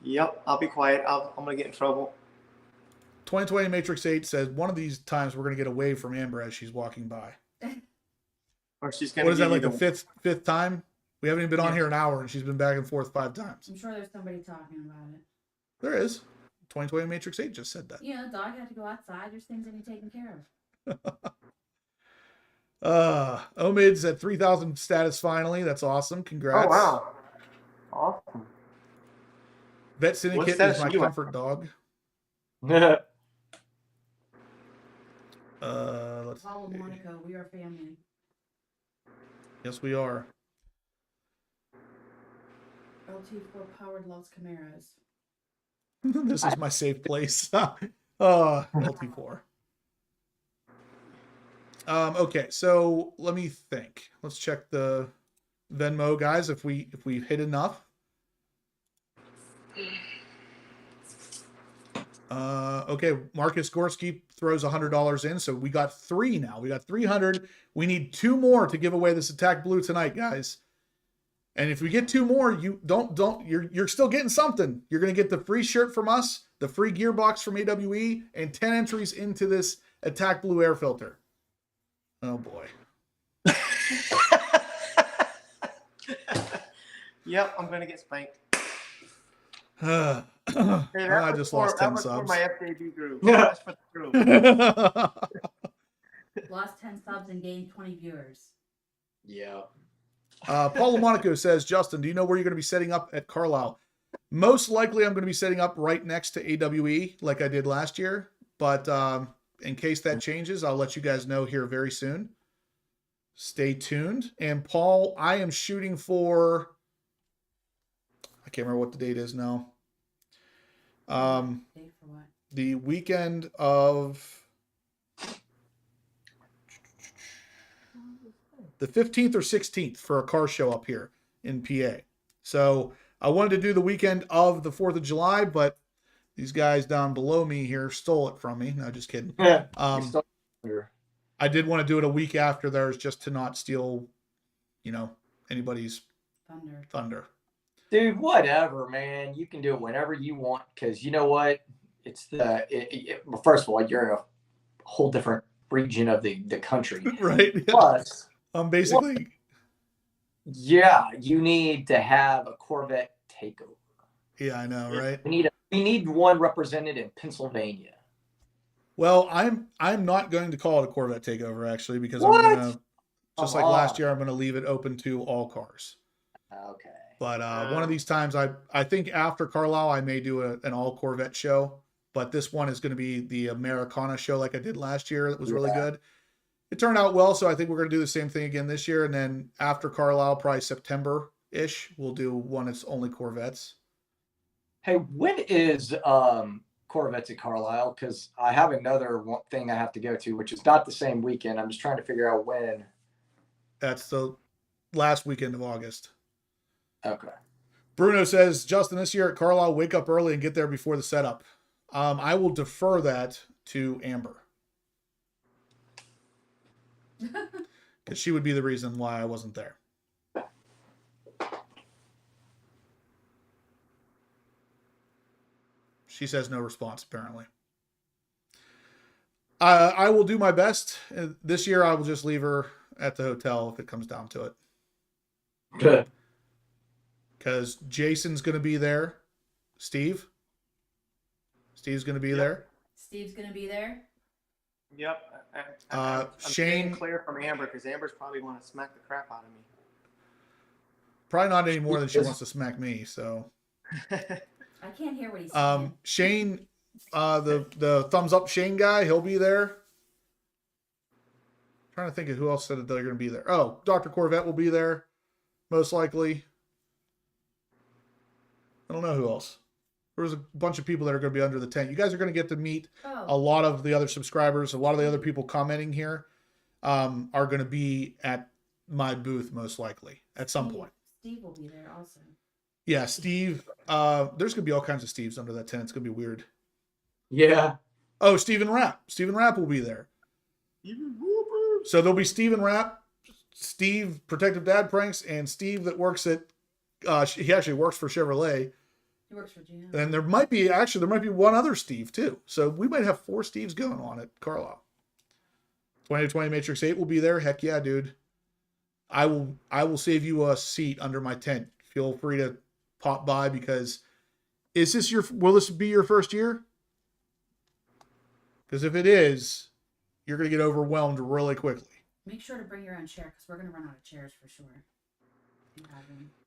Yep, I'll be quiet. I'm going to get in trouble. 2020 Matrix 8 says, one of these times we're going to get a wave from Amber as she's walking by. Or she's going What is that, like the fifth time? We haven't even been on here an hour, and she's been back and forth 5 times. I'm sure there's somebody talking about it. There is. 2020 Matrix 8 just said that. Yeah, the dog had to go outside. There's things that need taken care of. Omid's at 3,000 status finally. That's awesome. Congrats. Oh, wow. Awesome. Vet Syndicate is my comfort dog. Let's Let's follow Monaco. We are family. Yes, we are. LT4 powered loves Camaros. This is my safe place. LT4. Okay, so let me think. Let's check the Venmo, guys, if we've hit enough. Okay, Marcus Gorski throws $100 in, so we got 3 now. We got 300. We need 2 more to give away this Attack Blue tonight, guys. And if we get 2 more, you're still getting something. You're gonna get the free shirt from us, the free gearbox from AWE, and 10 entries into this Attack Blue air filter. Oh boy. Yep, I'm gonna get spanked. I just lost 10 subs. For my FJB group. Yeah. That's for the group. Lost 10 subs and gained 20 viewers. Yeah. Paul Lamonaco says, Justin, do you know where you're going to be setting up at Carlisle? Most likely I'm going to be setting up right next to AWE like I did last year. But in case that changes, I'll let you guys know here very soon. Stay tuned. And Paul, I am shooting for... I can't remember what the date is now. Date for what? The weekend of the 15th or 16th for a car show up here in PA. So I wanted to do the weekend of the 4th of July, but these guys down below me here stole it from me. No, just kidding. I did want to do it a week after theirs just to not steal, anybody's thunder. Dude, whatever, man. You can do it whenever you want because you know what? It's well, first of all, you're in a whole different region of the country. Right. Plus, basically. Yeah, you need to have a Corvette takeover. Yeah, I know, right? We need one represented in Pennsylvania. Well, I'm not going to call it a Corvette takeover actually because What? I'm gonna just like last year, I'm gonna leave it open to all cars. Okay. But one of these times, I think after Carlisle, I may do an all Corvette show. But this one is going to be the Americana show like I did last year. That was really good. It turned out well, so I think we're going to do the same thing again this year. And then after Carlisle, probably September-ish, we'll do one that's only Corvettes. Hey, when is Corvettes at Carlisle? Because I have another thing I have to go to, which is not the same weekend. I'm just trying to figure out when. That's the last weekend of August. Okay. Bruno says, Justin, this year at Carlisle, wake up early and get there before the setup. I will defer that to Amber. Because she would be the reason why I wasn't there. She says no response, apparently. I will do my best. This year, I will just leave her at the hotel if it comes down to it. Good. Because Jason's going to be there. Steve's going to be there. Steve's going to be there. Yep. I'm Shane, clear from Amber because Amber's probably want to smack the crap out of me. probably not any more than she wants to smack me. So I can't hear what he's saying. Shane, the thumbs up Shane guy, he'll be there. Trying to think of who else said that they're going to be there. Oh, Dr. Corvette will be there, most likely. I don't know who else. There's a bunch of people that are going to be under the tent. You guys are going to get to meet a lot of the other subscribers. A lot of the other people commenting here are going to be at my booth, most likely, at some point. Steve will be there also. Yeah, Steve. There's going to be all kinds of Steves under that tent. It's going to be weird. Yeah. Oh, Steven Rapp. Steven Rapp will be there. So there'll be Steven Rapp, Steve Protective Dad Pranks, and Steve that works at, he actually works for Chevrolet. He works for GM. And there might be one other Steve too. So we might have 4 Steves going on at Carlisle. 2020 Matrix 8 will be there. Heck yeah, dude. I will save you a seat under my tent. Feel free to pop by because will this be your first year? Because if it is, you're going to get overwhelmed really quickly. Make sure to bring your own chair because we're going to run out of chairs for sure.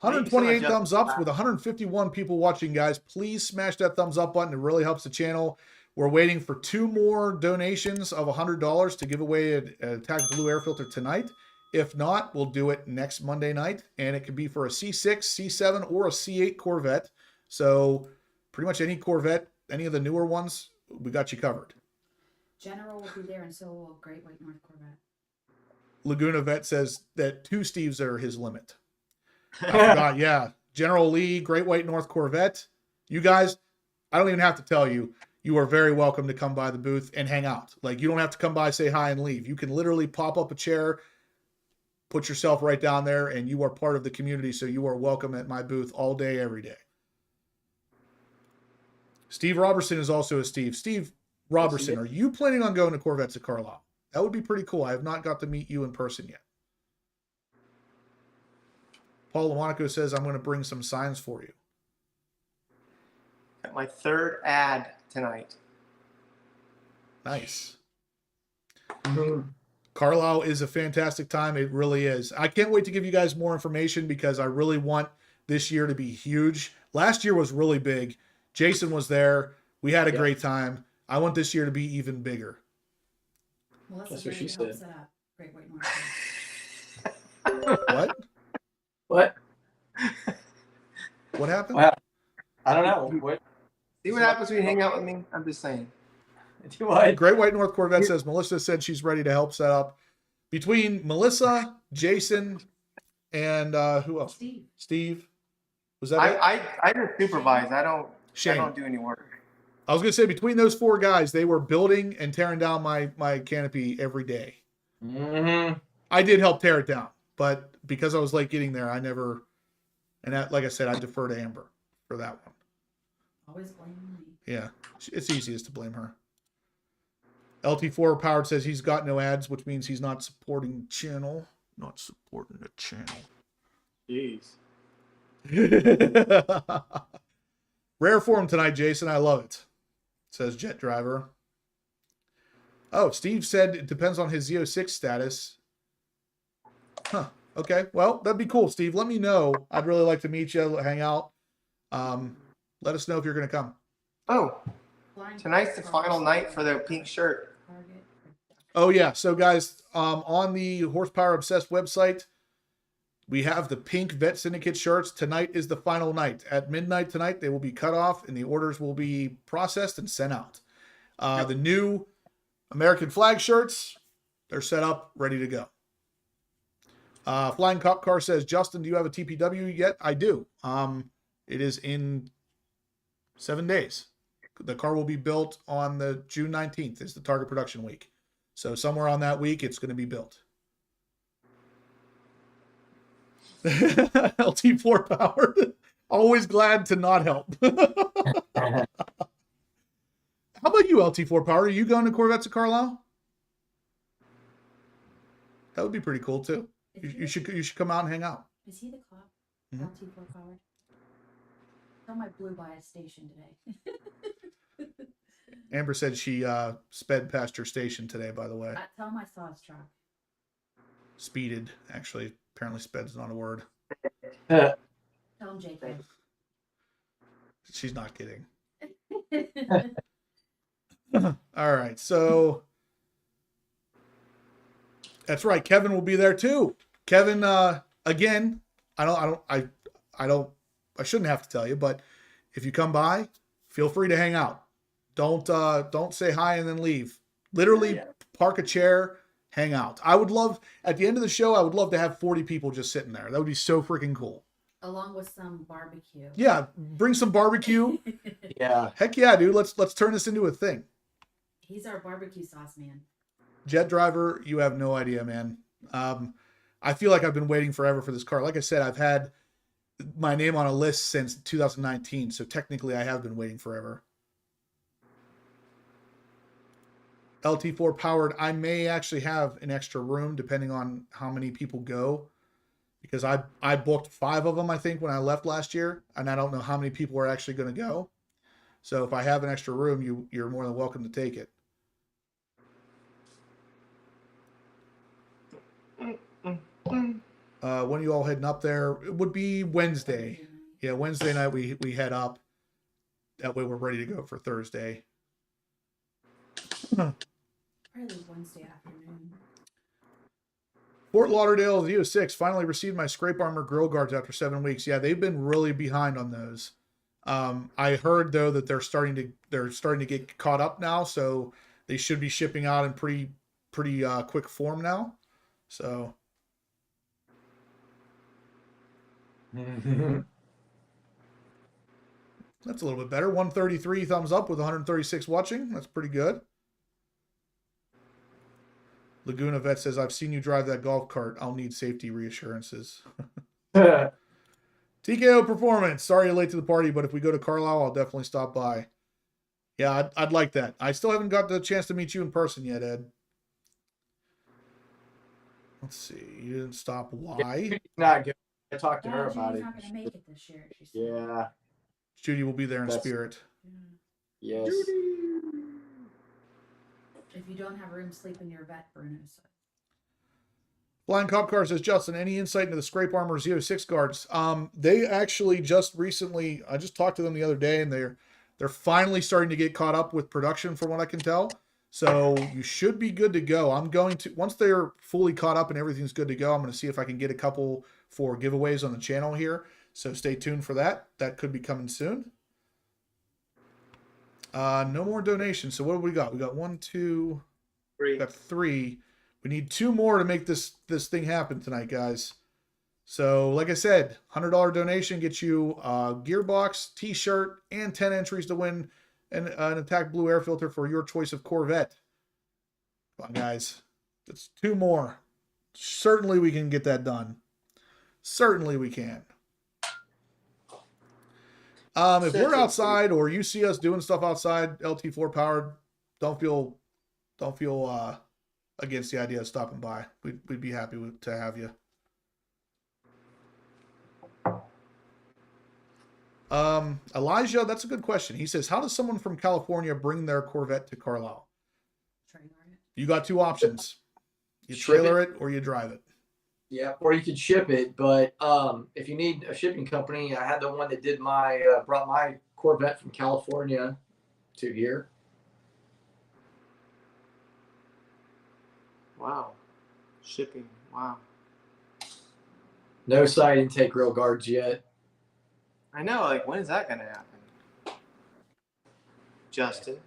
128 thumbs ups with 151 people watching, guys. Please smash that thumbs up button. It really helps the channel. We're waiting for 2 more donations of $100 to give away an Attack Blue air filter tonight. If not, we'll do it next Monday night, and it could be for a C6, C7, or a C8 Corvette. So pretty much any Corvette, any of the newer ones, we got you covered. General will be there, and so will Great White North Corvette. Laguna Vet says that 2 Steves are his limit. I forgot, yeah. General Lee, Great White North Corvette. You guys, I don't even have to tell you, you are very welcome to come by the booth and hang out. Like, you don't have to come by, say hi, and leave. You can literally pop up a chair, put yourself right down there, and you are part of the community, so you are welcome at my booth all day, every day. Steve Robertson is also a Steve. Steve Robertson, are you planning on going to Corvettes at Carlisle? That would be pretty cool. I have not got to meet you in person yet. Paul Lamonaco says, I'm going to bring some signs for you. Got my 3rd ad tonight. Nice. Carlisle is a fantastic time. It really is. I can't wait to give you guys more information because I really want this year to be huge. Last year was really big. Jason was there. We had a great time. I want this year to be even bigger. Well, That's what she said. Great White North. What? What? What happened? Well, I don't know. What? See what happens when you hang out with me? I'm just saying. What? Great White North Corvette says Melissa said she's ready to help set up. Between Melissa, Jason, and who else? Steve. Was that it? I just supervise. I don't do any work. I was gonna say between those 4 guys, they were building and tearing down my canopy every day. Mm-hmm. I did help tear it down, but because I was late getting there, I never. And that, like I said, I defer to Amber for that one. Always blame me. Yeah, it's easiest to blame her. LT4 Powered says he's got no ads, which means he's not supporting the channel. Not supporting the channel. Jeez. Rare form tonight, Jason. I love it. Says Jet Driver. Oh, Steve said it depends on his Z06 status. Huh. Okay. Well, that'd be cool, Steve. Let me know. I'd really like to meet you, hang out. Let us know if you're going to come. Oh, tonight's the final night for the pink shirt. Oh, yeah. So, guys, on the Horsepower Obsessed website, we have the pink Vet Syndicate shirts. Tonight is the final night. At midnight tonight, they will be cut off, and the orders will be processed and sent out. The new American flag shirts, they're set up, ready to go. Flying Cop Car says, Justin, do you have a TPW yet? I do. It is in 7 days. The car will be built on the June 19th is the target production week. So somewhere on that week, it's going to be built. LT4 Powered. Always glad to not help. How about you, LT4 Powered? Are you going to Corvettes at Carlisle? That would be pretty cool too. You should come out and hang out. Is he the cop? Mhm. LT4 Powered. Tell my blew by a station today. Amber said she sped past her station today, by the way. Tell him I saw his truck. Speeded, actually. Apparently sped's not a word. Tell him Jacob. She's not kidding. All right, so that's right. Kevin will be there too. Kevin, again, I shouldn't have to tell you, but if you come by, feel free to hang out. Don't say hi and then leave. Literally park a chair, hang out. I would love, at the end of the show, I would love to have 40 people just sitting there. That would be so freaking cool. Along with some barbecue. Yeah, bring some barbecue. Yeah. Heck yeah, dude. Let's turn this into a thing. He's our barbecue sauce man. Jet Driver, you have no idea, man. I feel like I've been waiting forever for this car. Like I said, I've had my name on a list since 2019, so technically I have been waiting forever. LT4 Powered, I may actually have an extra room depending on how many people go, because I booked 5 of them, I think, when I left last year, and I don't know how many people are actually going to go. So if I have an extra room, you're more than welcome to take it. When are you all heading up there? It would be Wednesday. Yeah, Wednesday night we head up. That way we're ready to go for Thursday. Probably Wednesday afternoon. Fort Lauderdale Z06 finally received my scrape armor grill guards after 7 weeks. Yeah, they've been really behind on those. I heard though that they're starting to get caught up now, so they should be shipping out in pretty quick form now. So that's a little bit better. 133 thumbs up with 136 watching. That's pretty good. Laguna Vet says, I've seen you drive that golf cart. I'll need safety reassurances. TKO Performance. Sorry you're late to the party, but if we go to Carlisle, I'll definitely stop by. Yeah, I'd like that. I still haven't got the chance to meet you in person yet, Ed. Let's see. You didn't stop. Why? Not good. I talked to her Judy's about it. not gonna make it this year. She said. Yeah. Judy will be there in spirit. Yeah. Yes. If you don't have room, sleep in your vet, Bruno. So. Blind Cop Car says, Justin, any insight into the Scrape Armor Z06 guards? They actually just recently, I just talked to them the other day, and they're finally starting to get caught up with production from what I can tell. So you should be good to go. I'm going to, once they're fully caught up and everything's good to go, I'm going to see if I can get a couple for giveaways on the channel here. So stay tuned for that. That could be coming soon. No more donations. So what have we got? We got 1, 2, 3. We got 3. We need 2 more to make this thing happen tonight, guys. So like I said, $100 donation gets you a gearbox, t-shirt, and 10 entries to win an Attack Blue air filter for your choice of Corvette. Come on, guys. That's 2 more. Certainly we can get that done. Certainly we can. If we're outside or you see us doing stuff outside, LT4 powered, don't feel against the idea of stopping by. We'd be happy to have you. Elijah, that's a good question. He says, how does someone from California bring their Corvette to Carlisle? You got 2 options. You trailer it or you drive it. Yeah, or you could ship it, but if you need a shipping company, I had the one that did my brought my Corvette from California to here. Wow. Shipping. Wow. No side intake rail guards yet. I know, like, when is that going to happen? Justin?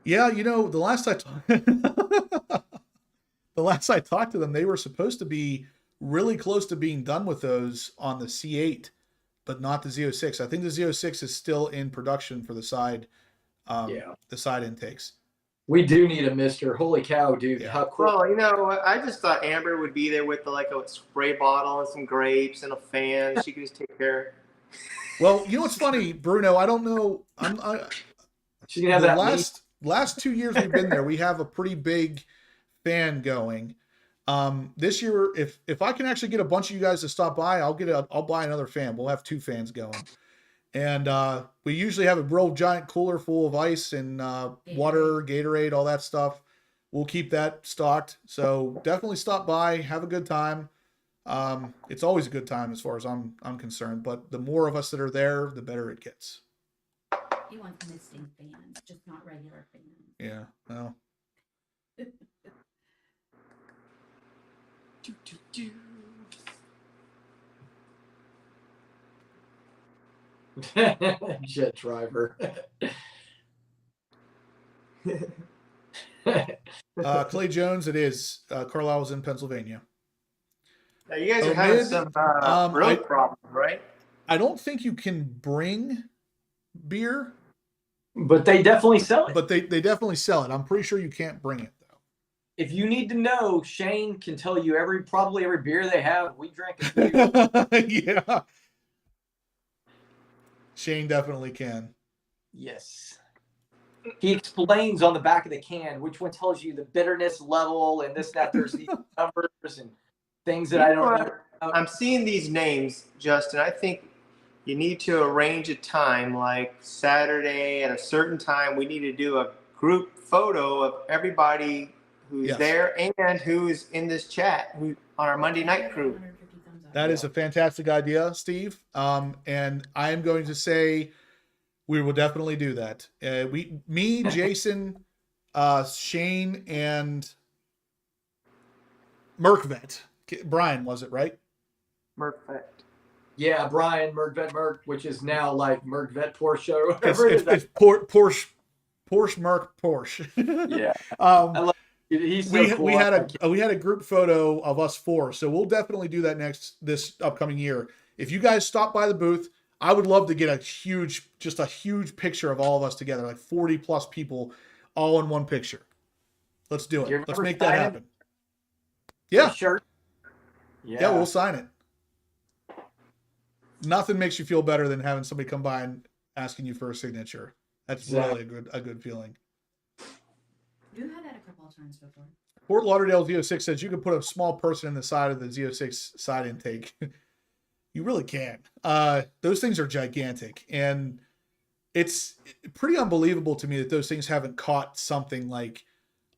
Yeah, you know, the last I talked to them, they were supposed to be really close to being done with those on the C8, but not the Z06. I think the Z06 is still in production for the side, the side intakes. We do need a mister. Holy cow, dude. Yeah. How quick. Well, you know, I just thought Amber would be there with like a spray bottle and some grapes and a fan. She could just take care. Well, you know what's funny, Bruno? I don't know. She's gonna have that last 2 years we've been there, we have a pretty big fan going. This year, if I can actually get a bunch of you guys to stop by, I'll buy another fan. We'll have 2 fans going. And we usually have a real giant cooler full of ice and water, Gatorade, all that stuff. We'll keep that stocked. So definitely stop by, have a good time. It's always a good time as far as I'm concerned. But the more of us that are there, the better it gets. He wants misting fans, just not regular fans. Yeah. Well. Jet driver. Clay Jones, it is. Carlisle's in Pennsylvania. Now, you guys are having some road problems, right? I don't think you can bring beer. But they definitely sell it. But they definitely sell it. I'm pretty sure you can't bring it, though. If you need to know, Shane can tell you probably every beer they have. We drank it. Yeah. Shane definitely can. Yes. He explains on the back of the can which one tells you the bitterness level and this, that, there's these numbers and things that I don't know. I'm seeing these names, Justin. I think you need to arrange a time, like Saturday at a certain time. We need to do a group photo of everybody who's there and who's in this chat on our Monday night crew. That is a fantastic idea, Steve. And I am going to say we will definitely do that. Me, Jason, Shane, and Merkvet. Brian, was it right? Merkvet. Yeah, Brian Merc, which is now like Merc Porsche or It's, whatever it's, it is. it's Porsche Merc Porsche. Yeah. I um, love he's so cool. we had a group photo of us four, so we'll definitely do that this upcoming year. If you guys stop by the booth, I would love to get a huge picture of all of us together, like 40 plus people, all in one picture. Let's do it. Let's make that happen. Yeah. Shirt. Yeah, we'll sign it. Nothing makes you feel better than having somebody come by and asking you for a signature. That's really a good feeling. You had that a couple of times before. Fort Lauderdale Z06 says you can put a small person in the side of the Z06 side intake. You really can. Those things are gigantic, and it's pretty unbelievable to me that those things haven't caught something like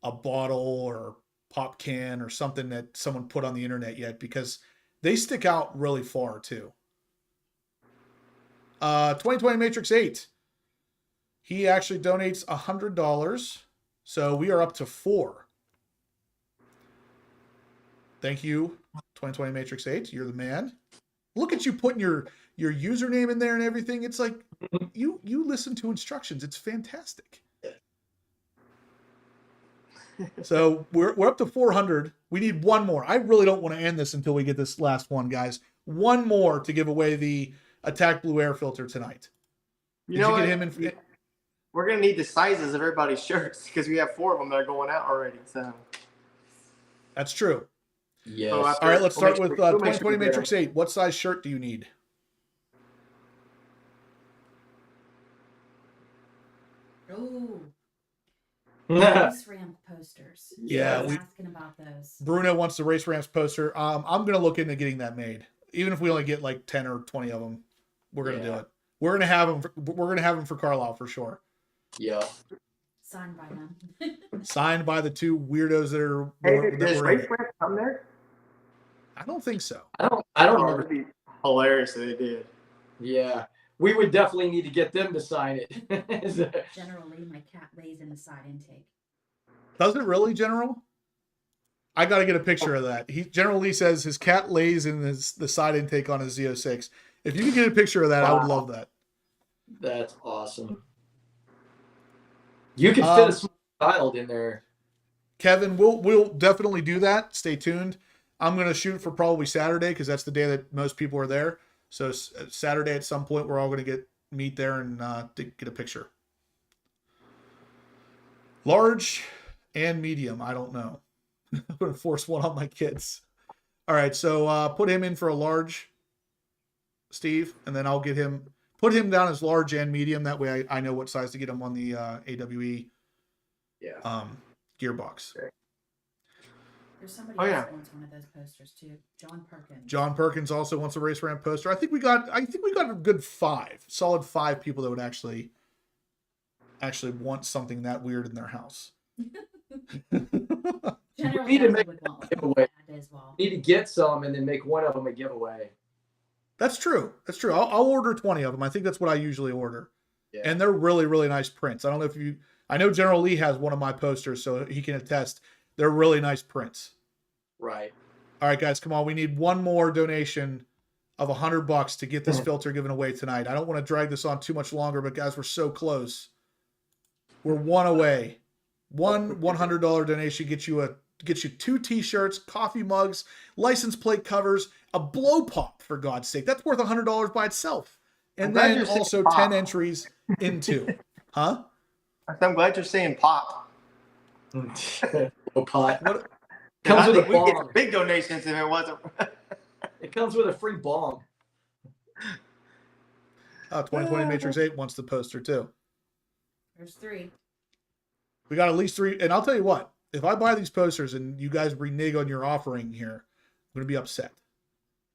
a bottle or pop can or something that someone put on the internet yet, because they stick out really far too. 2020 Matrix 8. He actually donates $100. So we are up to 4. Thank you, 2020 Matrix 8. You're the man. Look at you putting your username in there and everything. It's like you listen to instructions. It's fantastic. So we're up to 400. We need one more. I really don't want to end this until we get this last one, guys. One more to give away the Attack Blue Air filter tonight. You know get what? him in? We're gonna need the sizes of everybody's shirts because we have 4 of them that are going out already. So That's true. Yes. So All right, let's start with we'll 2020 Matrix 8. What size shirt do you need? Oh, Yeah. race ramp posters. Yeah, I was we- asking about those. Bruno wants the race ramps poster. I'm gonna look into getting that made. Even if we only get like 10 or 20 of them, we're gonna do it. We're gonna have them. We're gonna have them for Carlisle for sure. Yeah. Signed by them. Signed by the 2 weirdos that are. Hey, that does were in race it. ramp come there? I don't think so. I don't Oh, remember. that'd be hilarious if they did. Yeah. We would definitely need to get them to sign it. Generally, my cat lays in the side intake. Does it really, General? I got to get a picture of that. General Lee says his cat lays in the side intake on his Z06. If you can get a picture of that, I would love that. That's awesome. You can fit a small child in there. Kevin, we'll definitely do that. Stay tuned. I'm going to shoot for probably Saturday because that's the day that most people are there. So Saturday at some point, we're all going to meet there and get a picture. Large and medium, I don't know. I'm going to force one on my kids. All right, so put him in for a large, Steve, and then I'll put him down as large and medium. That way I know what size to get him on the AWE gearbox. Okay. There's somebody Oh, else yeah. that wants one of those posters too. John Perkins. John Perkins also wants a race ramp poster. I think we got a good 5, solid 5 people that would actually want something that weird in their house. Generally, We need to I make would want a giveaway. that as well. Need to get some and then make one of them a giveaway. That's true. I'll order 20 of them. I think that's what I usually order. Yeah. And they're really, really nice prints. I don't know I know General Lee has one of my posters, so he can attest. They're really nice prints. Right. All right, guys, come on. We need one more donation of $100 to get this filter given away tonight. I don't want to drag this on too much longer, but guys, we're so close. We're one away. One $100 donation gets you 2 T-shirts, coffee mugs, license plate covers, a blow pop, for God's sake. That's worth $100 by itself. And I'm glad then you're saying also pop. 10 entries into. Huh? I'm glad you're saying pop. A pot. What? Comes I with a think we bong. get big donations if it wasn't. It comes with a free bong. 2020 Matrix 8 wants the poster too. There's 3. We got at least 3. And I'll tell you what, if I buy these posters and you guys renege on your offering here, I'm going to be upset.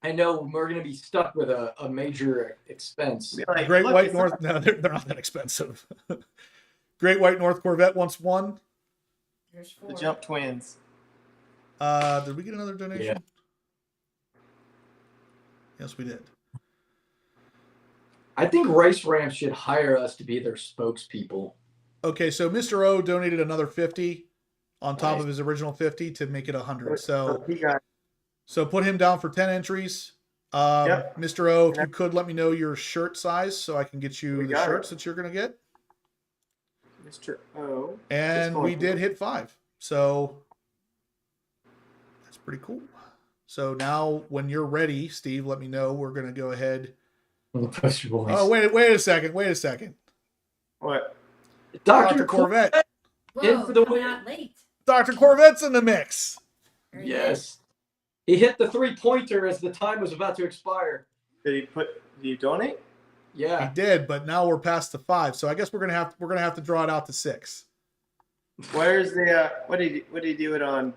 I know we're going to be stuck with a major expense. Like, Great look, White it's North, no, they're not that expensive. Great White North Corvette wants 1. There's 4. the Jump Twins. Did we get another donation? Yeah. Yes, we did. I think Race Ramp should hire us to be their spokespeople. Okay, so Mr. O donated another 50 on top Nice. of his original 50 to make it 100. He got So put him down for 10 entries. Yep. Mr. O, if you could let me know your shirt size so I can get you We the got shirts it. that you're going to get. Mr. O. And we did hit 5. So that's pretty cool. So now when you're ready, Steve, let me know. We're going to go ahead. Oh, wait a second. What? Dr. Corvette. Whoa, for the coming win. out late. Dr. Corvette's in the mix. Very Yes. He hit the 3-pointer as the time was about to expire. Did you donate? He Yeah. did, but now we're past the 5. So I guess we're gonna have to draw it out to 6. Where's the what did you do it on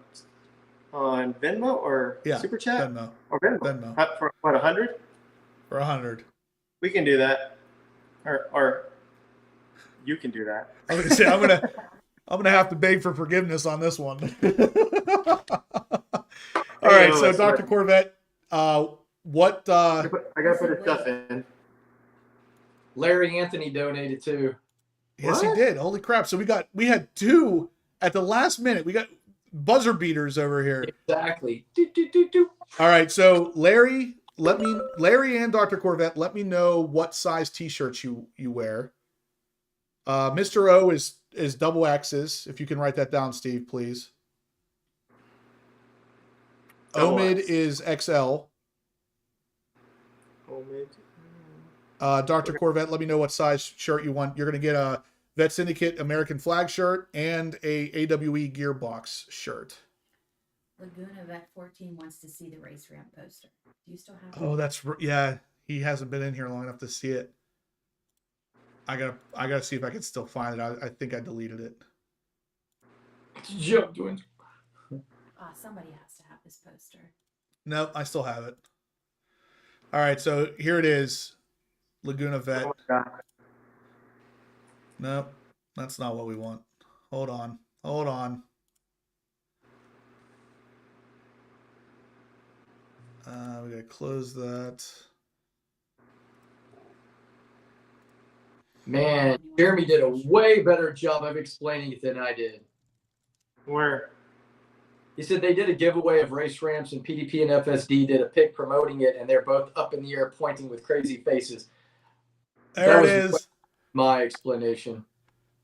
Venmo or Yeah, Super Chat? Venmo. Or Venmo. Venmo. For what, 100? For 100. We can do that. Or you can do that. I was gonna say I'm gonna have to beg for forgiveness on this one. All right, so Dr. Corvette, what? I gotta put his stuff in. Larry Anthony donated too. Yes, What? he did. Holy crap! So we had 2 at the last minute. We got buzzer beaters over here. Exactly. Do, do, do, do. All right, so Larry and Dr. Corvette, let me know what size T-shirts you wear. Mr. O is double X's. If you can write that down, Steve, please. Omid is XL. Dr. Corvette, let me know what size shirt you want. You're going to get a Vet Syndicate American flag shirt and a AWE Gearbox shirt. Laguna Vet 14 wants to see the race ramp poster. Do you still have Oh, it? yeah. He hasn't been in here long enough to see it. I gotta see if I can still find it. I think I deleted it. Jump doing. Somebody has to have this poster. Nope, I still have it. All right, so here it is. Laguna Vet. Oh my God. Nope, that's not what we want. Hold on. We gotta close that. Man, Jeremy did a way better job of explaining it than I did. Where? He said they did a giveaway of race ramps, and PDP and FSD did a pic promoting it, and they're both up in the air pointing with crazy faces. There it is. My explanation.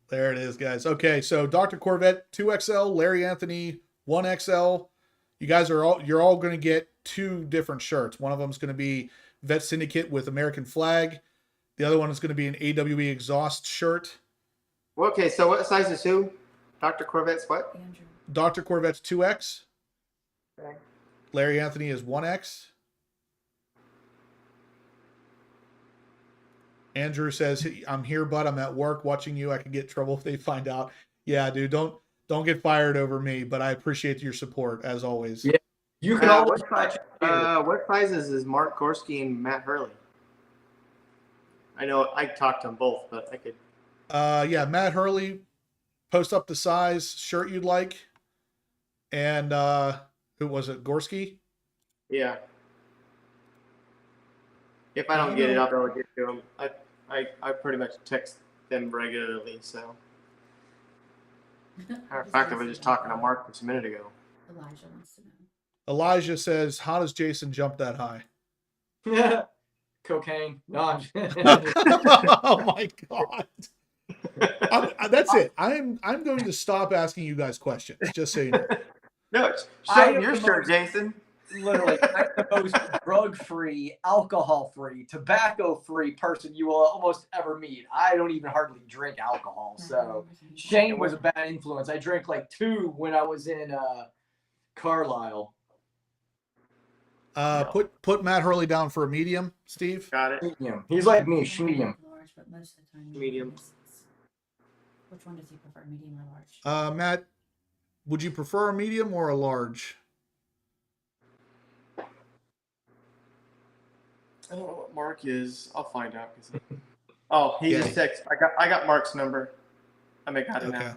There it is, guys. Okay, so Dr. Corvette 2XL, Larry Anthony 1XL. You're all going to get 2 different shirts. One of them is going to be Vet Syndicate with American flag. The other one is going to be an AWE exhaust shirt. Okay, so what size is who? Dr. Corvette's what? Andrew. Dr. Corvette's 2X. Okay. Larry Anthony is 1X. Andrew says, I'm here, bud. I'm at work watching you. I could get in trouble if they find out. Yeah, dude, don't get fired over me, but I appreciate your support as always. Yeah. You can always what sizes is Mark Gorski and Matt Hurley? I know I talked to them both, but I could. Yeah, Matt Hurley, post up the size shirt you'd like. And who was it? Gorski? Yeah. If I don't get it, I'll be able to get to them. I pretty much text them regularly, so. Matter of fact, I was just talking to Mark just a minute ago. Elijah wants to know. Elijah says, how does Jason jump that high? Cocaine. No, I'm Oh my God. That's it. I'm going to stop asking you guys questions, just so you know. No, show your shirt, Jason. literally I'm the most drug-free, alcohol-free, tobacco-free person you will almost ever meet. I don't even hardly drink alcohol, so Shane was a bad influence. I drank like 2 when I was in Carlisle. Put Matt Hurley down for a medium, Steve. Got it. Medium. He's like me, medium. Large, but most of the time Medium. Which one does he prefer, medium or large? Matt, would you prefer a medium or a large? I don't know what Mark is. I'll find out. Oh, he just texted. I got Mark's number. I got it now. Okay.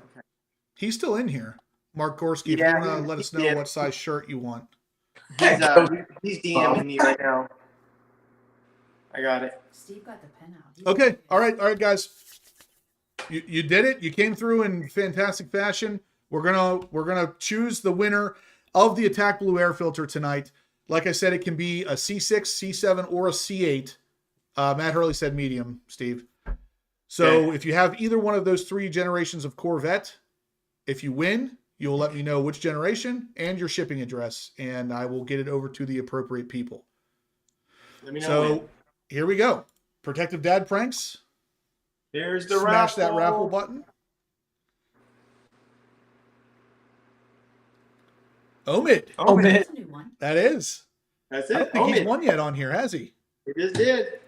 He's still in here. Mark Gorski, if you want to let us know what size shirt you want. He's DMing me right now. I got it. Steve got the pen out. Okay. All right, guys. You did it. You came through in fantastic fashion. We're gonna choose the winner of the Attack Blue air filter tonight. Like I said, it can be a C6, C7, or a C8. Matt Hurley said medium, Steve. So if you have either one of those 3 generations of Corvette, if you win, you'll let me know which generation and your shipping address, and I will get it over to the appropriate people. Let me know. So here we go. Protective Dad Pranks. Here's the Smash that raffle button. Omid. That's a new one. That is. That's I it. don't think he's won yet on here, has he? He just did.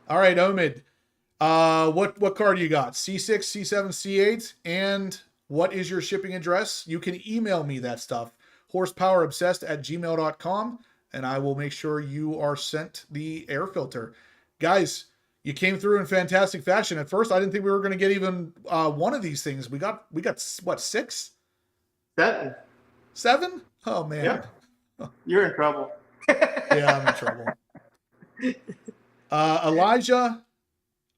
All right, Omid. What car do you got? C6, C7, C8, and what is your shipping address? You can email me that stuff. horsepowerobsessed@gmail.com, and I will make sure you are sent the air filter. Guys, you came through in fantastic fashion. At first, I didn't think we were going to get even one of these things. We got what, 6? 7. 7? Oh man. Yep. You're in trouble. Yeah, I'm in trouble. Elijah,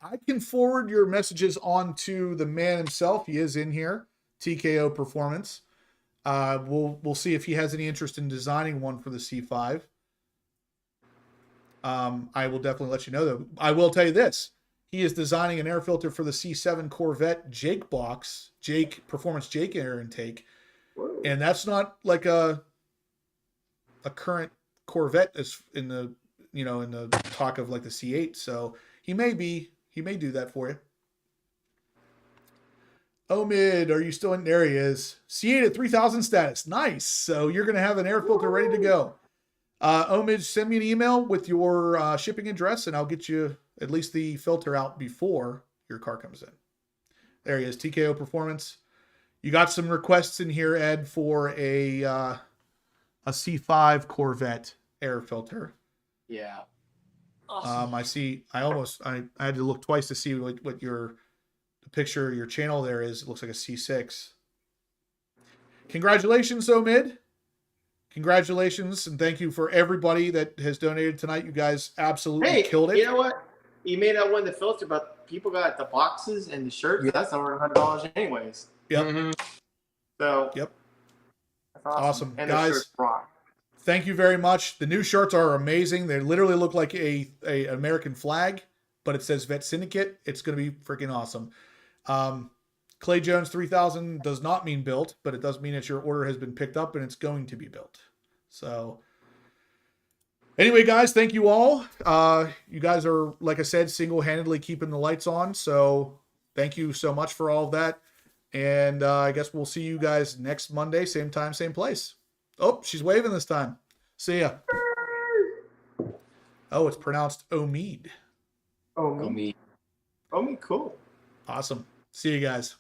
I can forward your messages on to the man himself. He is in here, TKO Performance. We'll see if he has any interest in designing one for the C5. I will definitely let you know, though. I will tell you this. He is designing an air filter for the C7 Corvette Jake box, Performance Jake air intake. Whoa. And that's not like a current Corvette is in the talk of like the C8. So he may do that for you. Omid, are you still in? There he is. C8 at 3,000 status. Nice. So you're going to have an air filter ready to go. Omid, send me an email with your shipping address, and I'll get you at least the filter out before your car comes in. There he is, TKO Performance. You got some requests in here, Ed, for a C5 Corvette air filter. Yeah. Awesome. I see. I had to look twice to see what the picture of your channel there is. It looks like a C6. Congratulations, Omid. Congratulations, and thank you for everybody that has donated tonight. You guys absolutely killed it. You know what? You may not win the filter, but people got the boxes and the shirts. Yeah. That's over $100 anyways. Yep. Mm-hmm. So. Yep. That's awesome. And guys. the shirts rock. Thank you very much. The new shirts are amazing. They literally look like a American flag, but it says Vet Syndicate. It's going to be freaking awesome. Clay Jones 3000 does not mean built, but it does mean that your order has been picked up and it's going to be built. So anyway, guys, thank you all. You guys are, like I said, single-handedly keeping the lights on. So thank you so much for all of that. And I guess we'll see you guys next Monday, same time, same place. Oh, she's waving this time. See ya. Oh, it's pronounced Omid. Omid. Omid, cool. Awesome. See you guys.